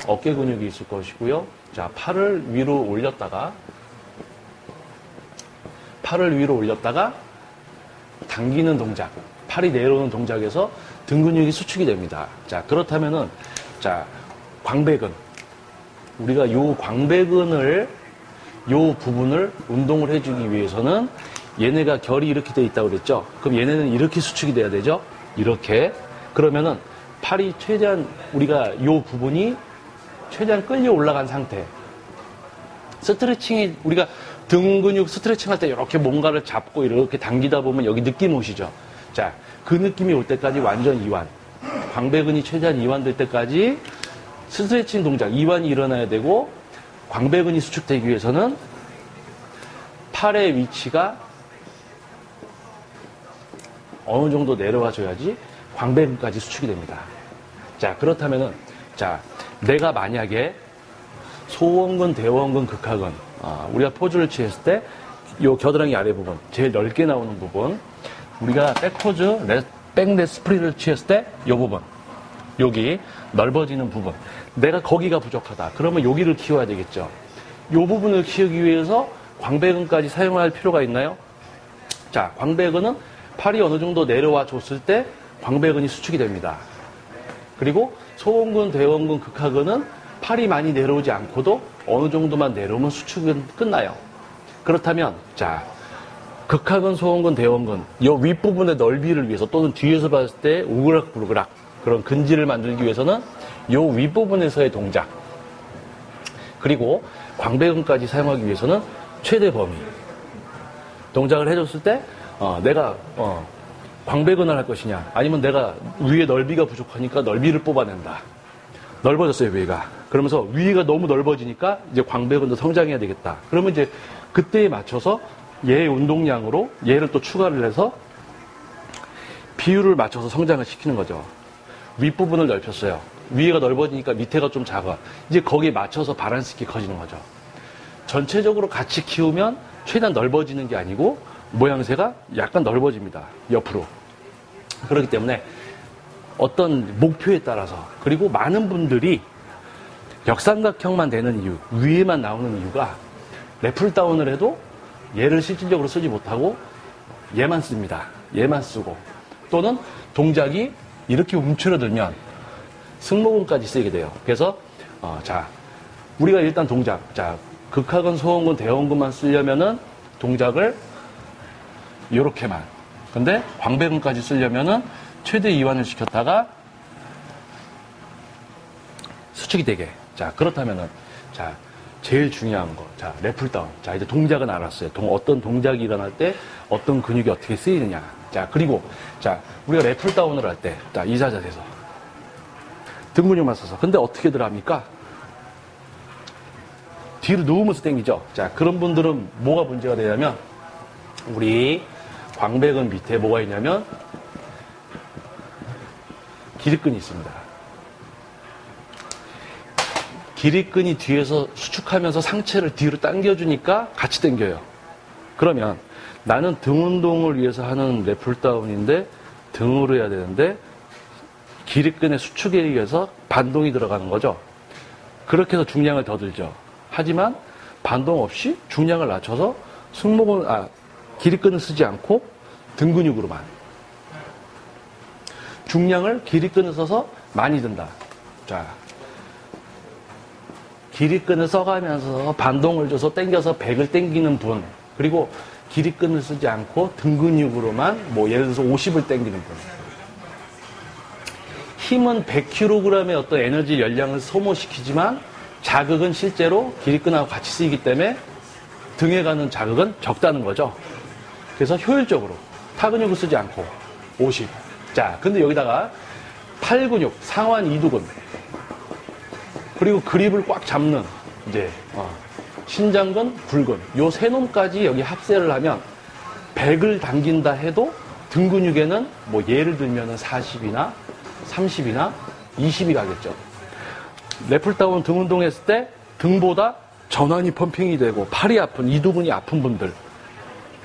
어깨 근육이 있을 것이고요. 자, 팔을 위로 올렸다가 당기는 동작, 팔이 내려오는 동작에서 등 근육이 수축이 됩니다. 자, 그렇다면은 자, 광배근. 우리가 요 광배근을, 요 부분을 운동을 해주기 위해서는 얘네가 결이 이렇게 돼 있다고 그랬죠? 그럼 얘네는 이렇게 수축이 돼야 되죠? 이렇게. 그러면은 팔이 최대한, 우리가 요 부분이 최대한 끌려 올라간 상태. 스트레칭이, 우리가 등 근육 스트레칭 할 때 이렇게 뭔가를 잡고 이렇게 당기다 보면 여기 느낌 오시죠? 자, 그 느낌이 올 때까지 완전 이완. 광배근이 최대한 이완될 때까지 스트레칭 동작, 이완이 일어나야 되고, 광배근이 수축되기 위해서는 팔의 위치가 어느 정도 내려와줘야지 광배근까지 수축이 됩니다. 자, 그렇다면은, 자, 내가 만약에 소원근, 대원근, 극하근, 우리가 포즈를 취했을 때, 요 겨드랑이 아래 부분, 제일 넓게 나오는 부분, 우리가 백포즈, 백레 스프릿을 취했을 때, 요 부분, 여기 넓어지는 부분, 내가 거기가 부족하다. 그러면 여기를 키워야 되겠죠. 요 부분을 키우기 위해서 광배근까지 사용할 필요가 있나요? 자, 광배근은 팔이 어느 정도 내려와 줬을 때 광배근이 수축이 됩니다. 그리고 소원근, 대원근, 극하근은 팔이 많이 내려오지 않고도 어느 정도만 내려오면 수축은 끝나요. 그렇다면 자, 극하근, 소원근, 대원근 이 윗부분의 넓이를 위해서 또는 뒤에서 봤을 때 우그락부그락 그런 근지를 만들기 위해서는 요 윗부분에서의 동작. 그리고 광배근까지 사용하기 위해서는 최대 범위. 동작을 해줬을 때, 내가, 광배근을 할 것이냐, 아니면 내가 위에 넓이가 부족하니까 넓이를 뽑아낸다. 넓어졌어요, 위가. 그러면서 위가 너무 넓어지니까 이제 광배근도 성장해야 되겠다. 그러면 이제 그때에 맞춰서 얘의 운동량으로 얘를 또 추가를 해서 비율을 맞춰서 성장을 시키는 거죠. 윗부분을 넓혔어요. 위가 넓어지니까 밑에가 좀 작아. 이제 거기에 맞춰서 바란스 있게 커지는 거죠. 전체적으로 같이 키우면 최대한 넓어지는 게 아니고 모양새가 약간 넓어집니다. 옆으로. 그렇기 때문에 어떤 목표에 따라서, 그리고 많은 분들이 역삼각형만 되는 이유, 위에만 나오는 이유가 래플다운을 해도 얘를 실질적으로 쓰지 못하고 얘만 씁니다. 얘만 쓰고, 또는 동작이 이렇게 움츠러들면 승모근까지 쓰게 돼요. 그래서 자, 우리가 일단 동작, 자, 극하근, 소원근, 대원근만 쓰려면은 동작을 요렇게만. 근데 광배근까지 쓰려면은 최대 이완을 시켰다가 수축이 되게. 자, 그렇다면은, 자, 제일 중요한 거. 자, 래플다운. 자, 이제 동작은 알았어요. 어떤 동작이 일어날 때 어떤 근육이 어떻게 쓰이느냐. 자, 그리고, 자, 우리가 래플다운을 할 때, 자, 이사 자세에서 등 근육만 써서. 근데 어떻게들 합니까? 뒤로 누우면서 당기죠. 자, 그런 분들은 뭐가 문제가 되냐면, 우리 광배근 밑에 뭐가 있냐면, 기립근이 있습니다. 기립근이 뒤에서 수축하면서 상체를 뒤로 당겨주니까 같이 당겨요. 그러면 나는 등 운동을 위해서 하는 래플다운인데 등으로 해야 되는데 기립근의 수축에 의해서 반동이 들어가는 거죠. 그렇게 해서 중량을 더 들죠. 하지만 반동 없이 중량을 낮춰서 기립근을 쓰지 않고 등 근육으로만. 중량을 기립근을 써서 많이 든다. 자, 기립근을 써가면서 반동을 줘서 당겨서 백을 당기는 분, 그리고 기립근을 쓰지 않고 등 근육으로만, 뭐 예를 들어서 50을 당기는 분. 힘은 100kg의 어떤 에너지 열량을 소모시키지만 자극은 실제로 기립근하고 같이 쓰이기 때문에 등에 가는 자극은 적다는 거죠. 그래서 효율적으로 타근육을 쓰지 않고 50. 자, 근데 여기다가 팔 근육, 상완 이두근, 그리고 그립을 꽉 잡는 이제 신장근, 굴근, 요 세 놈까지 여기 합세를 하면 100을 당긴다 해도 등 근육에는 뭐 예를 들면은 40이나 30이나 20이 가겠죠. 래플다운 등 운동했을 때 등보다 전완이 펌핑이 되고 팔이 아픈, 이두근이 아픈 분들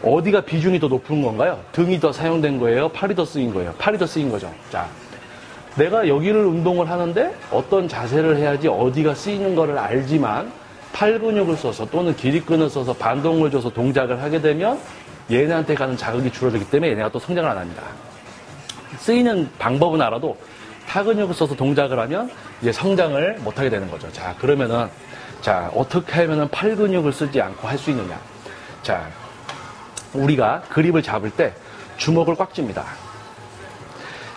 어디가 비중이 더 높은 건가요? 등이 더 사용된 거예요? 팔이 더 쓰인 거예요? 팔이 더 쓰인 거죠. 자, 내가 여기를 운동을 하는데 어떤 자세를 해야지 어디가 쓰이는 거를 알지만 팔 근육을 써서 또는 기립근을 써서 반동을 줘서 동작을 하게 되면 얘네한테 가는 자극이 줄어들기 때문에 얘네가 또 성장을 안 합니다. 쓰이는 방법은 알아도 타 근육을 써서 동작을 하면 이제 성장을 못하게 되는 거죠. 자, 그러면은, 자, 어떻게 하면은 팔 근육을 쓰지 않고 할 수 있느냐. 자, 우리가 그립을 잡을 때 주먹을 꽉 쥡니다.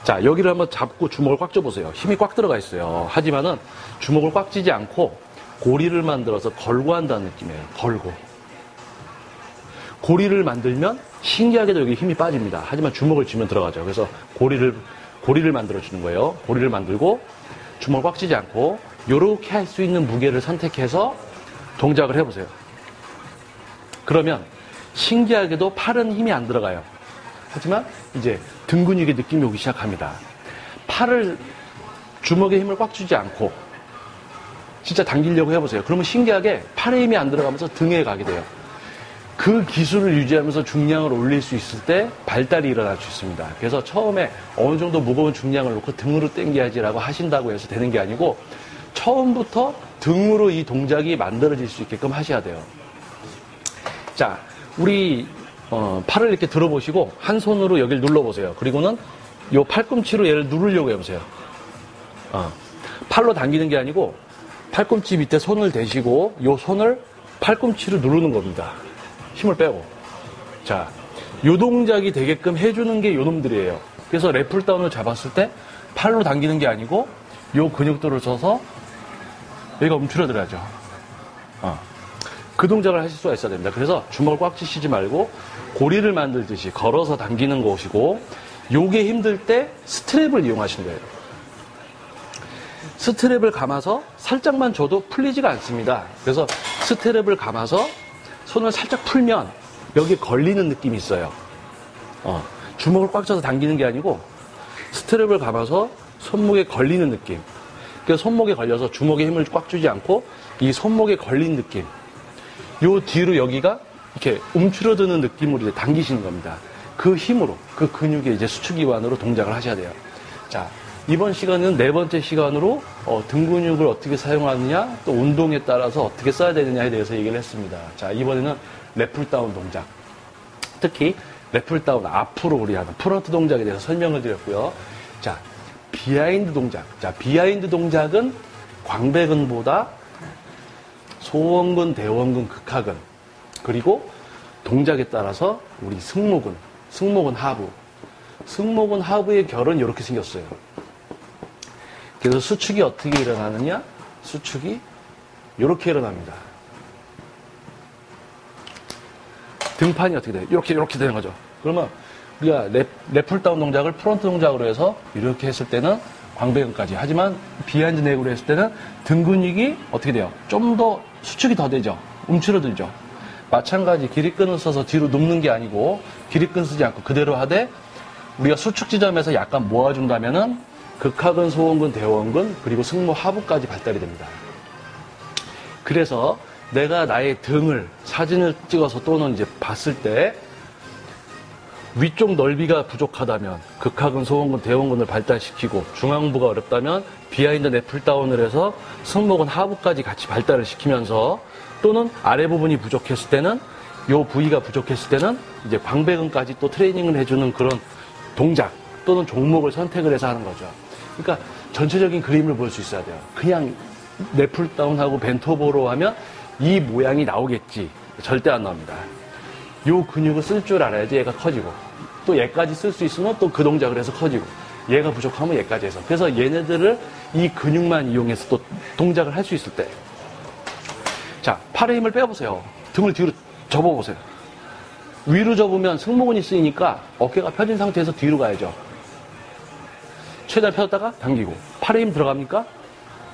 자, 여기를 한번 잡고 주먹을 꽉 쥐어보세요. 힘이 꽉 들어가 있어요. 하지만은 주먹을 꽉 쥐지 않고 고리를 만들어서 걸고 한다는 느낌이에요. 걸고. 고리를 만들면 신기하게도 여기 힘이 빠집니다. 하지만 주먹을 쥐면 들어가죠. 그래서 고리를 만들어주는 거예요. 고리를 만들고 주먹을 꽉 쥐지 않고 이렇게 할 수 있는 무게를 선택해서 동작을 해보세요. 그러면 신기하게도 팔은 힘이 안 들어가요. 하지만 이제 등 근육의 느낌이 오기 시작합니다. 팔을 주먹에 힘을 꽉 주지 않고 진짜 당기려고 해보세요. 그러면 신기하게 팔에 힘이 안 들어가면서 등에 가게 돼요. 그 기술을 유지하면서 중량을 올릴 수 있을 때 발달이 일어날 수 있습니다. 그래서 처음에 어느 정도 무거운 중량을 놓고 등으로 당겨야지라고 하신다고 해서 되는 게 아니고 처음부터 등으로 이 동작이 만들어질 수 있게끔 하셔야 돼요. 자, 우리 팔을 이렇게 들어보시고 한 손으로 여기를 눌러보세요. 그리고는 이 팔꿈치로 얘를 누르려고 해보세요. 팔로 당기는 게 아니고 팔꿈치 밑에 손을 대시고 이 손을 팔꿈치로 누르는 겁니다. 힘을 빼고. 자, 요 동작이 되게끔 해주는 게 요 놈들이에요. 그래서 래플다운을 잡았을 때 팔로 당기는 게 아니고 요 근육들을 써서 여기가 움츠러들어야죠. 그 동작을 하실 수가 있어야 됩니다. 그래서 주먹을 꽉 쥐시지 말고 고리를 만들듯이 걸어서 당기는 것이고, 요게 힘들 때 스트랩을 이용하시는 거예요. 스트랩을 감아서 살짝만 줘도 풀리지가 않습니다. 그래서 스트랩을 감아서 손을 살짝 풀면 여기에 걸리는 느낌이 있어요. 주먹을 꽉 쥐어서 당기는 게 아니고 스트랩을 감아서 손목에 걸리는 느낌. 그래서 손목에 걸려서 주먹에 힘을 꽉 주지 않고 이 손목에 걸린 느낌. 요 뒤로 여기가 이렇게 움츠러드는 느낌으로 이제 당기시는 겁니다. 그 힘으로, 그 근육의 이제 수축기관으로 동작을 하셔야 돼요. 자, 이번 시간은 네 번째 시간으로 등 근육을 어떻게 사용하느냐, 또 운동에 따라서 어떻게 써야 되느냐에 대해서 얘기를 했습니다. 자, 이번에는 랩풀다운 동작. 특히 랩풀다운 앞으로 우리 하는 프런트 동작에 대해서 설명을 드렸고요. 자, 비하인드 동작. 자, 비하인드 동작은 광배근보다 소원근, 대원근, 극하근, 그리고 동작에 따라서 우리 승모근 하부. 승모근 하부의 결은 이렇게 생겼어요. 그래서 수축이 어떻게 일어나느냐? 수축이 이렇게 일어납니다. 등판이 어떻게 돼요? 이렇게 되는 거죠. 그러면 우리가 랩풀다운 동작을 프론트 동작으로 해서 이렇게 했을 때는 광배근까지. 하지만 비하인드 넥으로 했을 때는 등 근육이 어떻게 돼요? 좀 더 수축이 더 되죠. 움츠러들죠. 마찬가지 기립근을 써서 뒤로 눕는 게 아니고 기립근 쓰지 않고 그대로 하되 우리가 수축 지점에서 약간 모아준다면은 극하근, 소원근, 대원근, 그리고 승모 하부까지 발달이 됩니다. 그래서 내가 나의 등을 사진을 찍어서 또는 이제 봤을 때 위쪽 넓이가 부족하다면 극하근, 소원근, 대원근을 발달시키고 중앙부가 어렵다면 비하인드 랩풀다운을 해서 승모근 하부까지 같이 발달을 시키면서 또는 아래 부분이 부족했을 때는 요 부위가 부족했을 때는 이제 광배근까지 또 트레이닝을 해주는 그런 동작 또는 종목을 선택을 해서 하는 거죠. 그러니까 전체적인 그림을 볼 수 있어야 돼요. 그냥 랩풀다운하고 벤토보로 하면 이 모양이 나오겠지. 절대 안 나옵니다. 요 근육을 쓸 줄 알아야지 얘가 커지고 또 얘까지 쓸 수 있으면 또 그 동작을 해서 커지고 얘가 부족하면 얘까지 해서 그래서 얘네들을 이 근육만 이용해서 또 동작을 할 수 있을 때 자, 팔의 힘을 빼보세요. 등을 뒤로 접어보세요. 위로 접으면 승모근이 쓰이니까 어깨가 펴진 상태에서 뒤로 가야죠. 최대한 펴졌다가 당기고 팔의 힘 들어갑니까?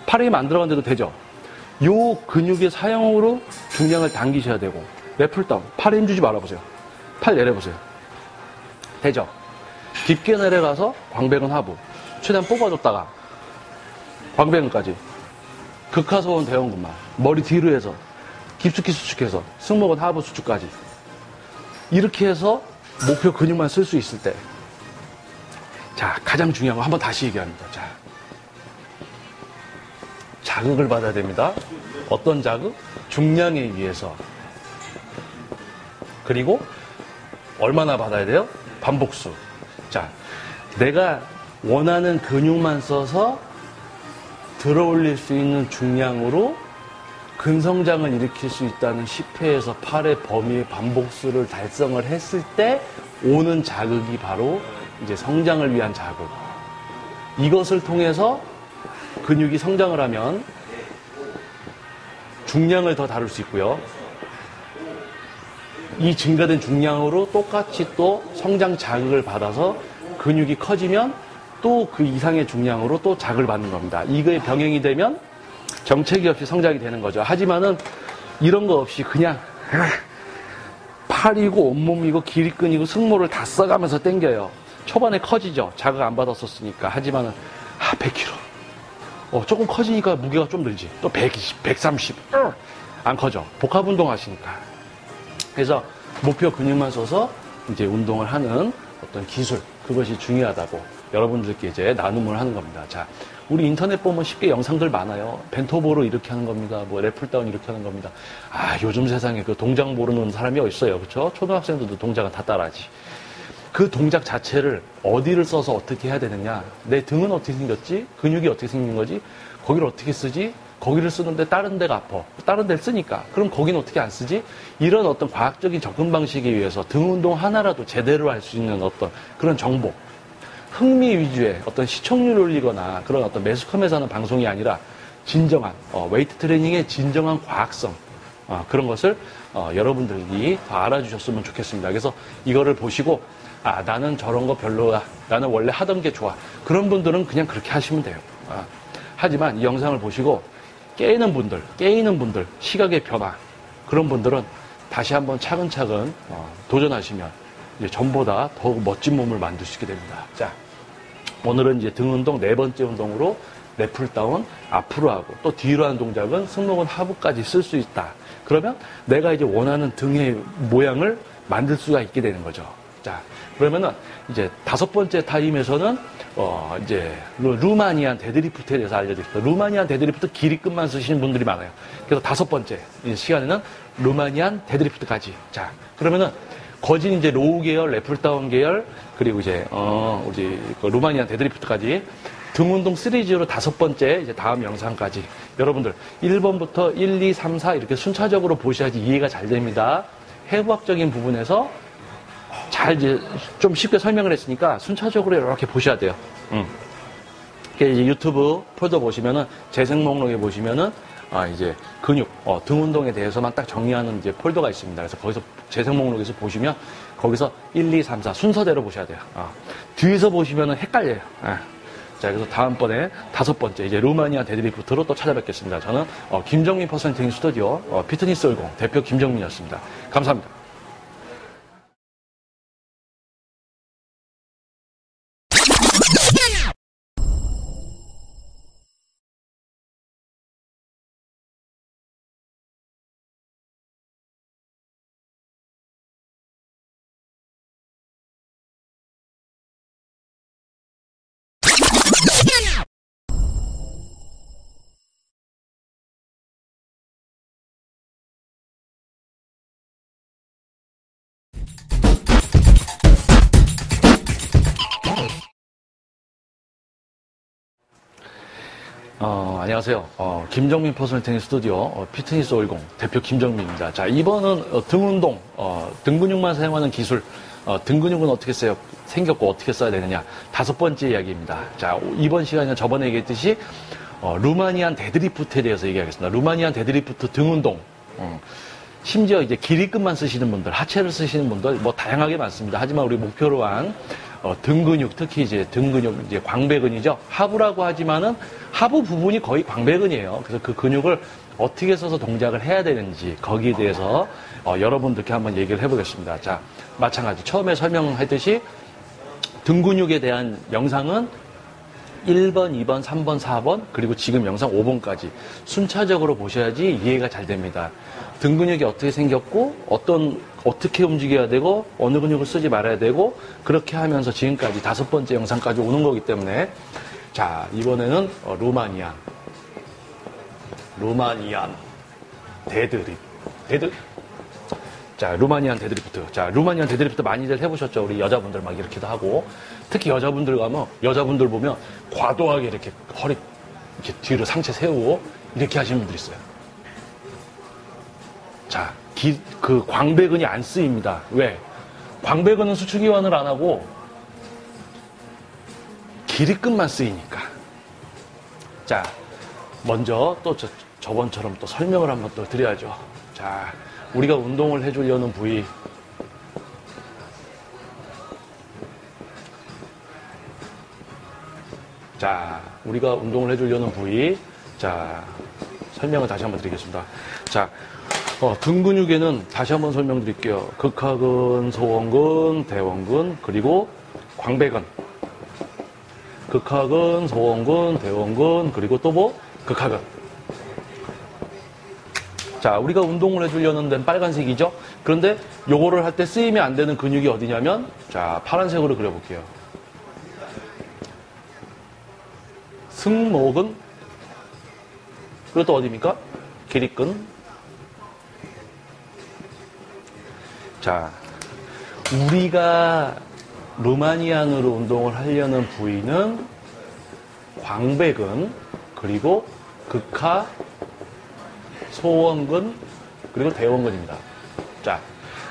팔의 힘 안 들어간데도 되죠. 요 근육의 사용으로 중량을 당기셔야 되고 랩풀다운 팔에 힘 주지 말아보세요. 팔 내려보세요. 되죠? 깊게 내려가서 광배근 하부 최대한 뽑아줬다가 광배근까지 극하소원 대원근만 머리 뒤로 해서 깊숙이 수축해서 승모근 하부 수축까지 이렇게 해서 목표 근육만 쓸 수 있을 때 자, 가장 중요한 거 한번 다시 얘기합니다. 자, 자극을 받아야 됩니다. 어떤 자극? 중량에 의해서. 그리고 얼마나 받아야 돼요? 반복수. 자, 내가 원하는 근육만 써서 들어올릴 수 있는 중량으로 근성장을 일으킬 수 있다는 10회에서 8회 범위의 반복수를 달성을 했을 때 오는 자극이 바로 이제 성장을 위한 자극. 이것을 통해서 근육이 성장을 하면 중량을 더 다룰 수 있고요. 이 증가된 중량으로 똑같이 또 성장 자극을 받아서 근육이 커지면 또 그 이상의 중량으로 또 자극을 받는 겁니다. 이거에 병행이 되면 정체기 없이 성장이 되는 거죠. 하지만은 이런 거 없이 그냥 팔이고 온몸이고 기립근이고 승모를 다 써가면서 당겨요. 초반에 커지죠. 자극 안 받았었으니까. 하지만은 100kg. 조금 커지니까 무게가 좀 늘지. 또 120, 130. 안 커져. 복합 운동 하시니까. 그래서 목표 근육만 써서 이제 운동을 하는 어떤 기술, 그것이 중요하다고 여러분들께 이제 나눔을 하는 겁니다. 자, 우리 인터넷 보면 쉽게 영상들 많아요. 벤토보로 이렇게 하는 겁니다. 뭐 랩풀다운 이렇게 하는 겁니다. 아, 요즘 세상에 그 동작 모르는 사람이 어딨어요. 그렇죠? 초등학생들도 동작은 다 따라하지. 그 동작 자체를 어디를 써서 어떻게 해야 되느냐. 내 등은 어떻게 생겼지? 근육이 어떻게 생긴 거지? 거기를 어떻게 쓰지? 거기를 쓰는데 다른 데가 아파. 다른 데를 쓰니까. 그럼 거기는 어떻게 안 쓰지? 이런 어떤 과학적인 접근 방식에 의해서 등 운동 하나라도 제대로 할 수 있는 어떤 그런 정보. 흥미 위주의 어떤 시청률 올리거나 그런 어떤 매스컴에서 하는 방송이 아니라 진정한 웨이트 트레이닝의 진정한 과학성 그런 것을 여러분들이 더 알아주셨으면 좋겠습니다. 그래서 이거를 보시고 나는 저런 거 별로야. 나는 원래 하던 게 좋아. 그런 분들은 그냥 그렇게 하시면 돼요. 하지만 이 영상을 보시고 깨이는 분들, 시각의 변화 그런 분들은 다시 한번 차근차근 도전하시면 이제 전보다 더욱 멋진 몸을 만들 수 있게 됩니다. 자, 오늘은 이제 등 운동 네 번째 운동으로 랩풀다운 앞으로 하고 또 뒤로 하는 동작은 승모근 하부까지 쓸 수 있다. 그러면 내가 이제 원하는 등의 모양을 만들 수가 있게 되는 거죠. 자, 그러면은 이제 다섯 번째 타임에서는 이제 루마니안 데드리프트에 대해서 알려드립니다. 루마니안 데드리프트 길이끝만 쓰시는 분들이 많아요. 그래서 다섯 번째 시간에는 루마니안 데드리프트까지. 자, 그러면은 거진 이제 로우 계열, 랩풀다운 계열, 그리고 이제 우리 루마니안 데드리프트까지 등 운동 시리즈로 다섯 번째 이제 다음 영상까지 여러분들 1번부터 1, 2, 3, 4 이렇게 순차적으로 보셔야지 이해가 잘 됩니다. 해부학적인 부분에서 잘 이제 좀 쉽게 설명을 했으니까 순차적으로 이렇게 보셔야 돼요. 이제 유튜브 폴더 보시면은 재생 목록에 보시면은 이제 근육, 등 운동에 대해서만 딱 정리하는 이제 폴더가 있습니다. 그래서 거기서 재생 목록에서 보시면 거기서 1, 2, 3, 4 순서대로 보셔야 돼요. 뒤에서 보시면은 헷갈려요. 자, 그래서 다음번에 다섯 번째 이제 루마니아 데드리프트로 또 찾아뵙겠습니다. 저는 김정민 퍼스널 트레이닝 스튜디오 피트니스 올공 대표 김정민이었습니다. 감사합니다. 안녕하세요. 김정민 퍼스널 트레이닝 스튜디오 피트니스 올공 대표 김정민입니다. 자, 이번은 등 운동, 등 근육만 사용하는 기술, 등 근육은 어떻게 생겼고 어떻게 써야 되느냐. 다섯 번째 이야기입니다. 자, 이번 시간에는 저번에 얘기했듯이 루마니안 데드리프트에 대해서 얘기하겠습니다. 루마니안 데드리프트 등 운동. 심지어 이제 길이끝만 쓰시는 분들, 하체를 쓰시는 분들 뭐 다양하게 많습니다. 하지만 우리 목표로 한 등 근육, 특히 이제 등 근육, 이제 광배근이죠. 하부라고 하지만은 하부 부분이 거의 광배근이에요. 그래서 그 근육을 어떻게 써서 동작을 해야 되는지 거기에 대해서 여러분들께 한번 얘기를 해보겠습니다. 자, 마찬가지 처음에 설명했듯이 등 근육에 대한 영상은 1번, 2번, 3번, 4번, 그리고 지금 영상 5번까지 순차적으로 보셔야지 이해가 잘 됩니다. 등 근육이 어떻게 생겼고, 어떻게 움직여야 되고, 어느 근육을 쓰지 말아야 되고, 그렇게 하면서 지금까지 다섯 번째 영상까지 오는 거기 때문에, 자, 이번에는 루마니안 자, 루마니안 데드리프트. 자, 루마니안 데드리프트 많이들 해보셨죠? 우리 여자분들 막 이렇게도 하고. 특히 여자분들 가면, 여자분들 보면 과도하게 이렇게 허리, 이렇게 뒤로 상체 세우고, 이렇게 하시는 분들 있어요. 자, 그 광배근이 안 쓰입니다. 왜? 광배근은 수축이완을 안 하고, 길이끝만 쓰이니까. 자, 먼저 또 저번처럼 또 설명을 한번 또 드려야죠. 자, 우리가 운동을 해주려는 부위. 자, 우리가 운동을 해주려는 부위. 자, 설명을 다시 한번 드리겠습니다. 자, 등 근육에는 다시 한번 설명드릴게요. 극하근, 소원근, 대원근, 그리고 광배근. 극하근, 소원근, 대원근, 그리고 또 뭐? 극하근. 자, 우리가 운동을 해주려는 데는 빨간색이죠? 그런데 요거를 할 때 쓰이면 안 되는 근육이 어디냐면, 자, 파란색으로 그려볼게요. 승모근, 그리고 또 어디입니까? 기립근. 자, 우리가 루마니안으로 운동을 하려는 부위는 광배근, 그리고 극하, 소원근, 그리고 대원근입니다. 자,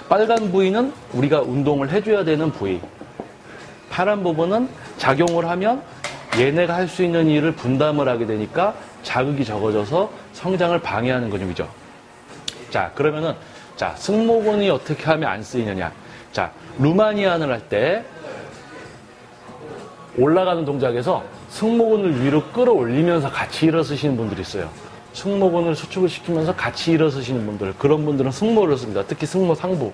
빨간 부위는 우리가 운동을 해줘야 되는 부위. 파란 부분은 작용을 하면 얘네가 할 수 있는 일을 분담을 하게 되니까 자극이 적어져서 성장을 방해하는 근육이죠. 자, 그러면은, 자, 승모근이 어떻게 하면 안 쓰이느냐. 자, 루마니안을 할 때 올라가는 동작에서 승모근을 위로 끌어올리면서 같이 일어서시는 분들이 있어요. 승모근을 수축을 시키면서 같이 일어서시는 분들, 그런 분들은 승모를 씁니다. 특히 승모 상부.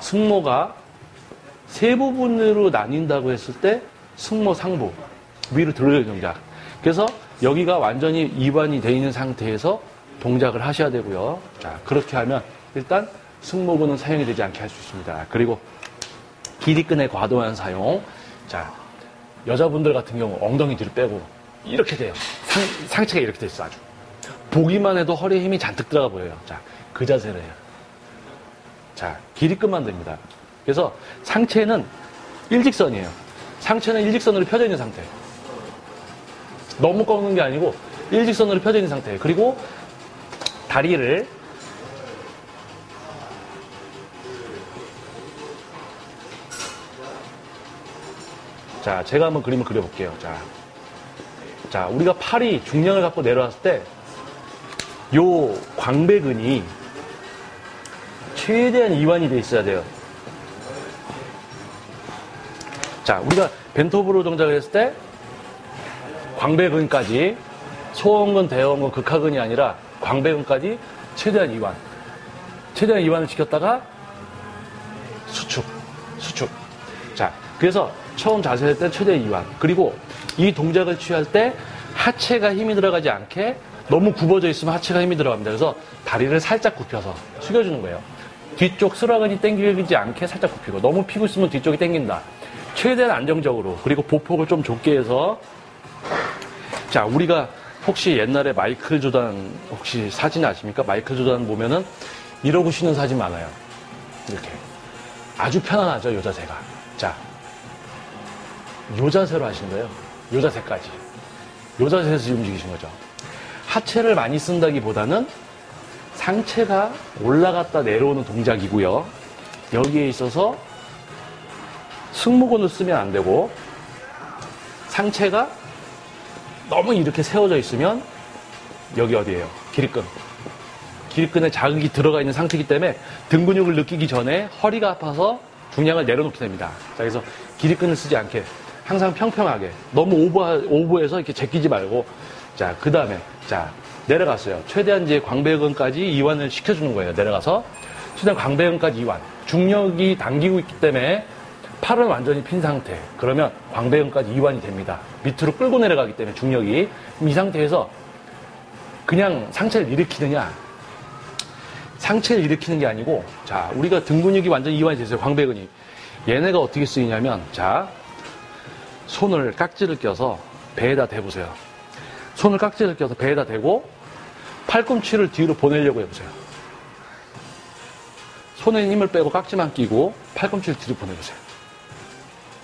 승모가 세 부분으로 나뉜다고 했을 때 승모 상부, 위로 들어오는 동작. 그래서 여기가 완전히 이완이 되어 있는 상태에서 동작을 하셔야 되고요. 자, 그렇게 하면 일단 승모근은 사용이 되지 않게 할 수 있습니다. 그리고 기립근의 과도한 사용. 자, 여자분들 같은 경우 엉덩이 뒤로 빼고 이렇게 돼요. 상체가 이렇게 돼 있어, 아주. 보기만 해도 허리에 힘이 잔뜩 들어가 보여요. 자, 그 자세를 해요. 자, 기립근만 됩니다. 그래서 상체는 일직선이에요. 상체는 일직선으로 펴져 있는 상태. 너무 꺾는 게 아니고 일직선으로 펴져 있는 상태. 그리고 다리를 자, 제가 한번 그림을 그려볼게요. 자, 우리가 팔이 중량을 갖고 내려왔을 때 요 광배근이 최대한 이완이 돼 있어야 돼요. 자, 우리가 벤토브로 동작을 했을 때 광배근까지 소원근, 대원근, 극하근이 아니라 광배근까지 최대한 이완을 시켰다가 수축. 자, 그래서 처음 자세할 때 최대 이완. 그리고 이 동작을 취할 때 하체가 힘이 들어가지 않게 너무 굽어져 있으면 하체가 힘이 들어갑니다. 그래서 다리를 살짝 굽혀서 숙여주는 거예요. 뒤쪽 수라근이 당기지 않게 살짝 굽히고, 너무 피고 있으면 뒤쪽이 당긴다. 최대한 안정적으로. 그리고 보폭을 좀 좁게 해서. 자, 우리가 혹시 옛날에 마이클 조단 혹시 사진 아십니까? 마이클 조단 보면은 이러고 쉬는 사진 많아요. 이렇게. 아주 편안하죠, 요 자세가. 자, 요 자세로 하시는 거예요. 요 자세까지. 요 자세에서 움직이신 거죠. 하체를 많이 쓴다기보다는 상체가 올라갔다 내려오는 동작이고요. 여기에 있어서 승모근을 쓰면 안 되고, 상체가 너무 이렇게 세워져 있으면 여기 어디예요? 기립근에 자극이 들어가 있는 상태이기 때문에 등 근육을 느끼기 전에 허리가 아파서 중량을 내려놓게 됩니다. 자, 그래서 기립근을 쓰지 않게 항상 평평하게, 너무 오버해서 이렇게 제끼지 말고. 자, 그 다음에, 자, 내려갔어요. 최대한 이제 광배근까지 이완을 시켜주는 거예요. 내려가서 최대한 광배근까지 이완. 중력이 당기고 있기 때문에 팔은 완전히 핀 상태. 그러면 광배근까지 이완이 됩니다. 밑으로 끌고 내려가기 때문에 중력이. 이 상태에서 그냥 상체를 일으키느냐, 상체를 일으키는 게 아니고, 자, 우리가 등 근육이 완전히 이완이 됐어요. 광배근이. 얘네가 어떻게 쓰이냐면, 자, 손을 깍지를 껴서 배에다 대보세요. 손을 깍지를 껴서 배에다 대고 팔꿈치를 뒤로 보내려고 해보세요. 손에 힘을 빼고 깍지만 끼고 팔꿈치를 뒤로 보내보세요.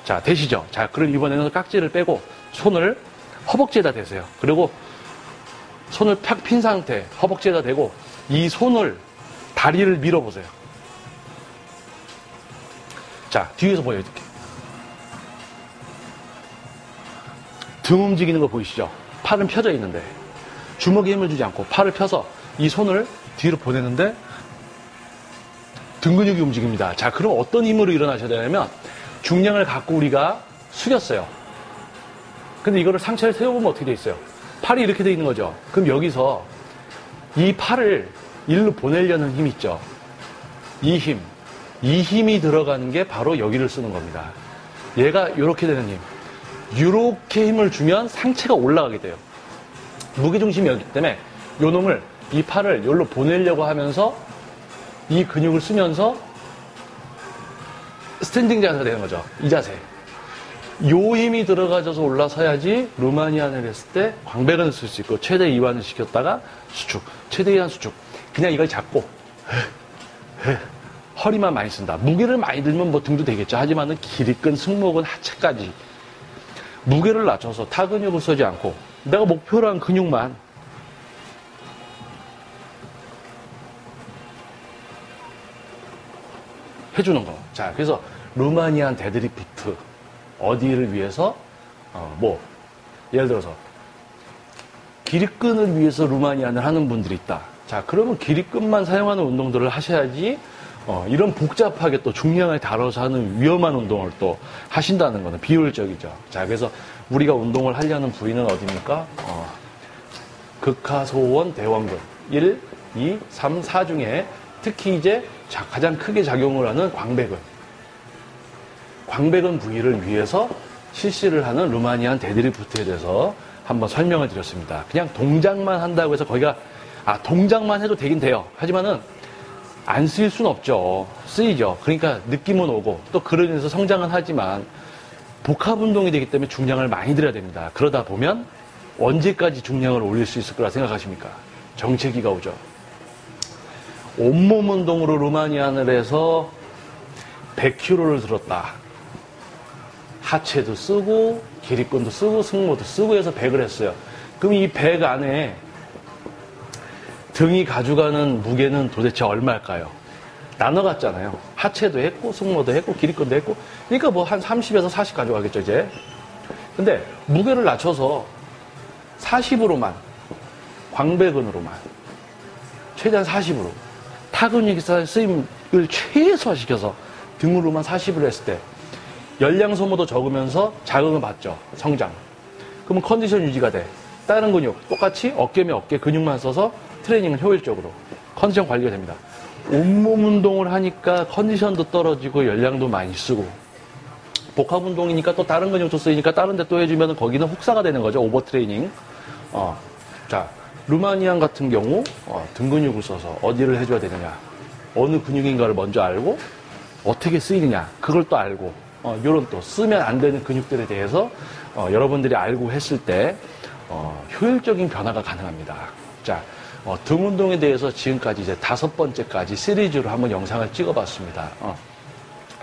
자, 되시죠? 자, 그럼 이번에는 깍지를 빼고 손을 허벅지에다 대세요. 그리고 손을 팍 핀 상태 허벅지에다 대고 이 손을, 다리를 밀어보세요. 자, 뒤에서 보여드릴게요. 등 움직이는 거 보이시죠? 팔은 펴져 있는데 주먹에 힘을 주지 않고 팔을 펴서 이 손을 뒤로 보내는데 등 근육이 움직입니다. 자, 그럼 어떤 힘으로 일어나셔야 되냐면, 중량을 갖고 우리가 숙였어요. 근데 이거를 상체를 세워보면 어떻게 돼 있어요? 팔이 이렇게 돼 있는 거죠. 그럼 여기서 이 팔을 일로 보내려는 힘이 있죠. 이 힘이 들어가는 게 바로 여기를 쓰는 겁니다. 얘가 이렇게 되는 힘. 이렇게 힘을 주면 상체가 올라가게 돼요. 무게중심이 여기 때문에 요 놈을, 이 팔을 여기로 보내려고 하면서 이 근육을 쓰면서 스탠딩 자세가 되는 거죠. 이 자세. 요 힘이 들어가져서 올라서야지 루마니안을 했을 때 광배근을 쓸 수 있고, 최대 이완을 시켰다가 수축, 최대 이완 수축. 그냥 이걸 잡고 허리만 많이 쓴다. 무게를 많이 들면 뭐 등도 되겠죠. 하지만은 기립근, 승모근, 하체까지 무게를 낮춰서 타 근육을 쓰지 않고 내가 목표로 한 근육만 해주는 거. 자, 그래서 루마니안 데드리프트 어디를 위해서? 예를 들어서 기립근을 위해서 루마니안을 하는 분들이 있다. 자, 그러면 기립근만 사용하는 운동들을 하셔야지 이런 복잡하게 또 중량을 다뤄서 하는 위험한 운동을 또 하신다는 것은 비효율적이죠. 자, 그래서 우리가 운동을 하려는 부위는 어디입니까? 극하소원 대원근 1, 2, 3, 4 중에 특히 이제 가장 크게 작용을 하는 광배근 부위를 위해서 실시를 하는 루마니안 데드리프트에 대해서 한번 설명을 드렸습니다. 그냥 동작만 한다고 해서 거기가 동작만 해도 되긴 돼요. 하지만은 안 쓰일 수는 없죠. 쓰이죠. 그러니까 느낌은 오고 또 그러면서 성장은 하지만 복합 운동이 되기 때문에 중량을 많이 들여야 됩니다. 그러다 보면 언제까지 중량을 올릴 수 있을 거라 생각하십니까? 정체기가 오죠. 온몸 운동으로 루마니안을 해서 100kg를 들었다. 하체도 쓰고 기립근도 쓰고 승모도 쓰고 해서 100을 했어요. 그럼 이 100 안에 등이 가져가는 무게는 도대체 얼마일까요? 나눠갔잖아요. 하체도 했고 승모도 했고 기립근도 했고 그러니까 뭐 한 30에서 40 가져가겠죠 이제. 근데 무게를 낮춰서 40으로만 광배근으로만 최대한 40으로 타근육이 쓰임을 최소화시켜서 등으로만 40으로 했을 때 열량 소모도 적으면서 자극을 받죠. 성장. 그러면 컨디션 유지가 돼. 다른 근육 똑같이 어깨면 어깨 근육만 써서 트레이닝은 효율적으로 컨디션 관리가 됩니다. 온몸 운동을 하니까 컨디션도 떨어지고 열량도 많이 쓰고 복합 운동이니까 또 다른 근육도 쓰이니까 다른 데 또 해주면 거기는 혹사가 되는 거죠. 오버 트레이닝. 자, 루마니안 같은 경우 등 근육을 써서 어디를 해줘야 되느냐, 어느 근육인가를 먼저 알고 어떻게 쓰이느냐 그걸 또 알고 요런 또 쓰면 안 되는 근육들에 대해서 여러분들이 알고 했을 때 효율적인 변화가 가능합니다. 자, 등 운동에 대해서 지금까지 이제 5번째까지 시리즈로 한번 영상을 찍어봤습니다.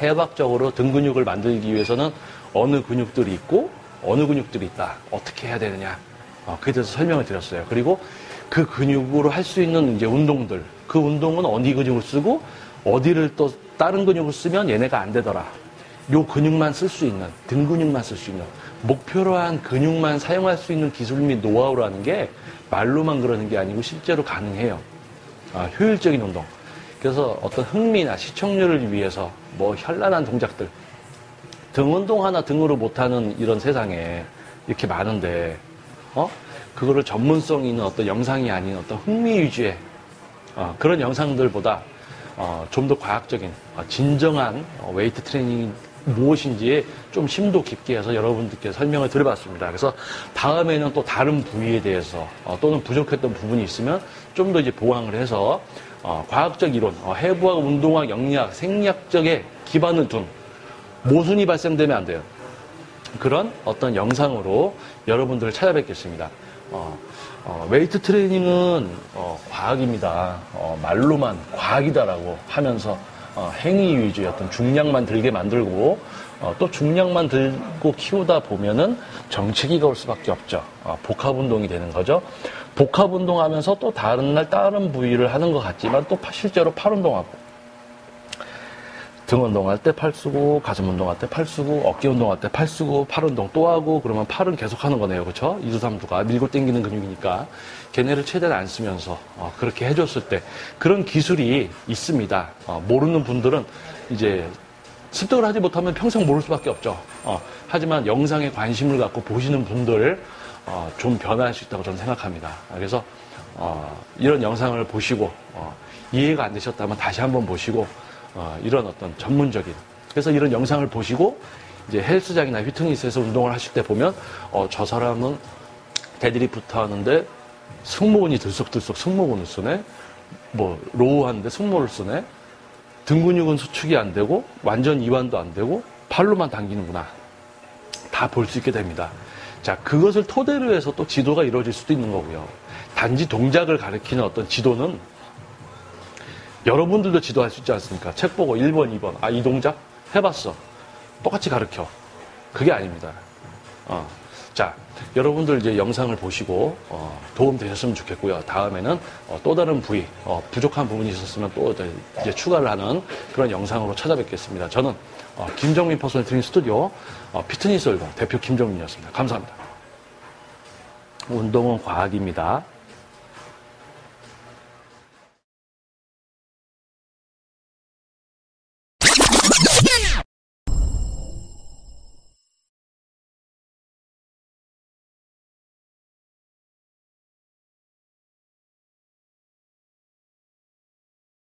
해박적으로 등 근육을 만들기 위해서는 어느 근육들이 있고 어느 근육들이 있다. 어떻게 해야 되느냐. 그에 대해서 설명을 드렸어요. 그리고 그 근육으로 할 수 있는 이제 운동들, 그 운동은 어디 근육을 쓰고 어디를 또 다른 근육을 쓰면 얘네가 안 되더라. 요 근육만 쓸 수 있는, 등 근육만 쓸 수 있는, 목표로 한 근육만 사용할 수 있는 기술 및 노하우라는 게 말로만 그러는 게 아니고 실제로 가능해요. 효율적인 운동. 그래서 어떤 흥미나 시청률을 위해서 뭐 현란한 동작들, 등 운동 하나 등으로 못하는 이런 세상에 이렇게 많은데, 그거를 전문성 있는 어떤 영상이 아닌 어떤 흥미 위주의 그런 영상들보다 좀 더 과학적인 진정한 웨이트 트레이닝이 무엇인지에 좀 심도 깊게 해서 여러분들께 설명을 드려봤습니다. 그래서 다음에는 또 다른 부위에 대해서 또는 부족했던 부분이 있으면 좀 더 이제 보강을 해서 과학적 이론, 해부학, 운동학, 영리학, 생리학적에 기반을 둔 모순이 발생되면 안 돼요. 그런 어떤 영상으로 여러분들을 찾아뵙겠습니다. 웨이트 트레이닝은 과학입니다. 말로만 과학이다라고 하면서 행위 위주의 어떤 중량만 들게 만들고 또 중량만 들고 키우다 보면은 정체기가 올 수밖에 없죠. 복합 운동이 되는 거죠. 복합 운동하면서 또 다른 날 다른 부위를 하는 것 같지만 또 실제로 팔 운동하고 등 운동할 때 팔 쓰고, 가슴 운동할 때 팔 쓰고, 어깨 운동할 때 팔 쓰고, 팔 운동 또 하고, 그러면 팔은 계속 하는 거네요. 그렇죠? 2두 3두가 밀고 당기는 근육이니까 걔네를 최대한 안 쓰면서 그렇게 해줬을 때 그런 기술이 있습니다. 모르는 분들은 이제 습득을 하지 못하면 평생 모를 수밖에 없죠. 하지만 영상에 관심을 갖고 보시는 분들 좀 변화할 수 있다고 저는 생각합니다. 그래서 이런 영상을 보시고 이해가 안 되셨다면 다시 한번 보시고 이런 어떤 전문적인, 그래서 이런 영상을 보시고 이제 헬스장이나 휘트니스에서 운동을 하실 때 보면 저 사람은 데드리프트 하는데 승모근이 들썩들썩 승모근을 쓰네, 뭐 로우 하는데 승모를 쓰네, 등 근육은 수축이 안 되고 완전 이완도 안 되고 팔로만 당기는구나, 다 볼 수 있게 됩니다. 자, 그것을 토대로 해서 또 지도가 이루어질 수도 있는 거고요. 단지 동작을 가리키는 어떤 지도는 여러분들도 지도할 수 있지 않습니까? 책 보고 1번, 2번. 이 동작? 해봤어. 똑같이 가르쳐. 그게 아닙니다. 자, 여러분들 이제 영상을 보시고 도움 되셨으면 좋겠고요. 다음에는 또 다른 부위, 부족한 부분이 있었으면 또 이제 추가를 하는 그런 영상으로 찾아뵙겠습니다. 저는 김정민 퍼스널 트레이닝 스튜디오 피트니스 월드 대표 김정민이었습니다. 감사합니다. 운동은 과학입니다.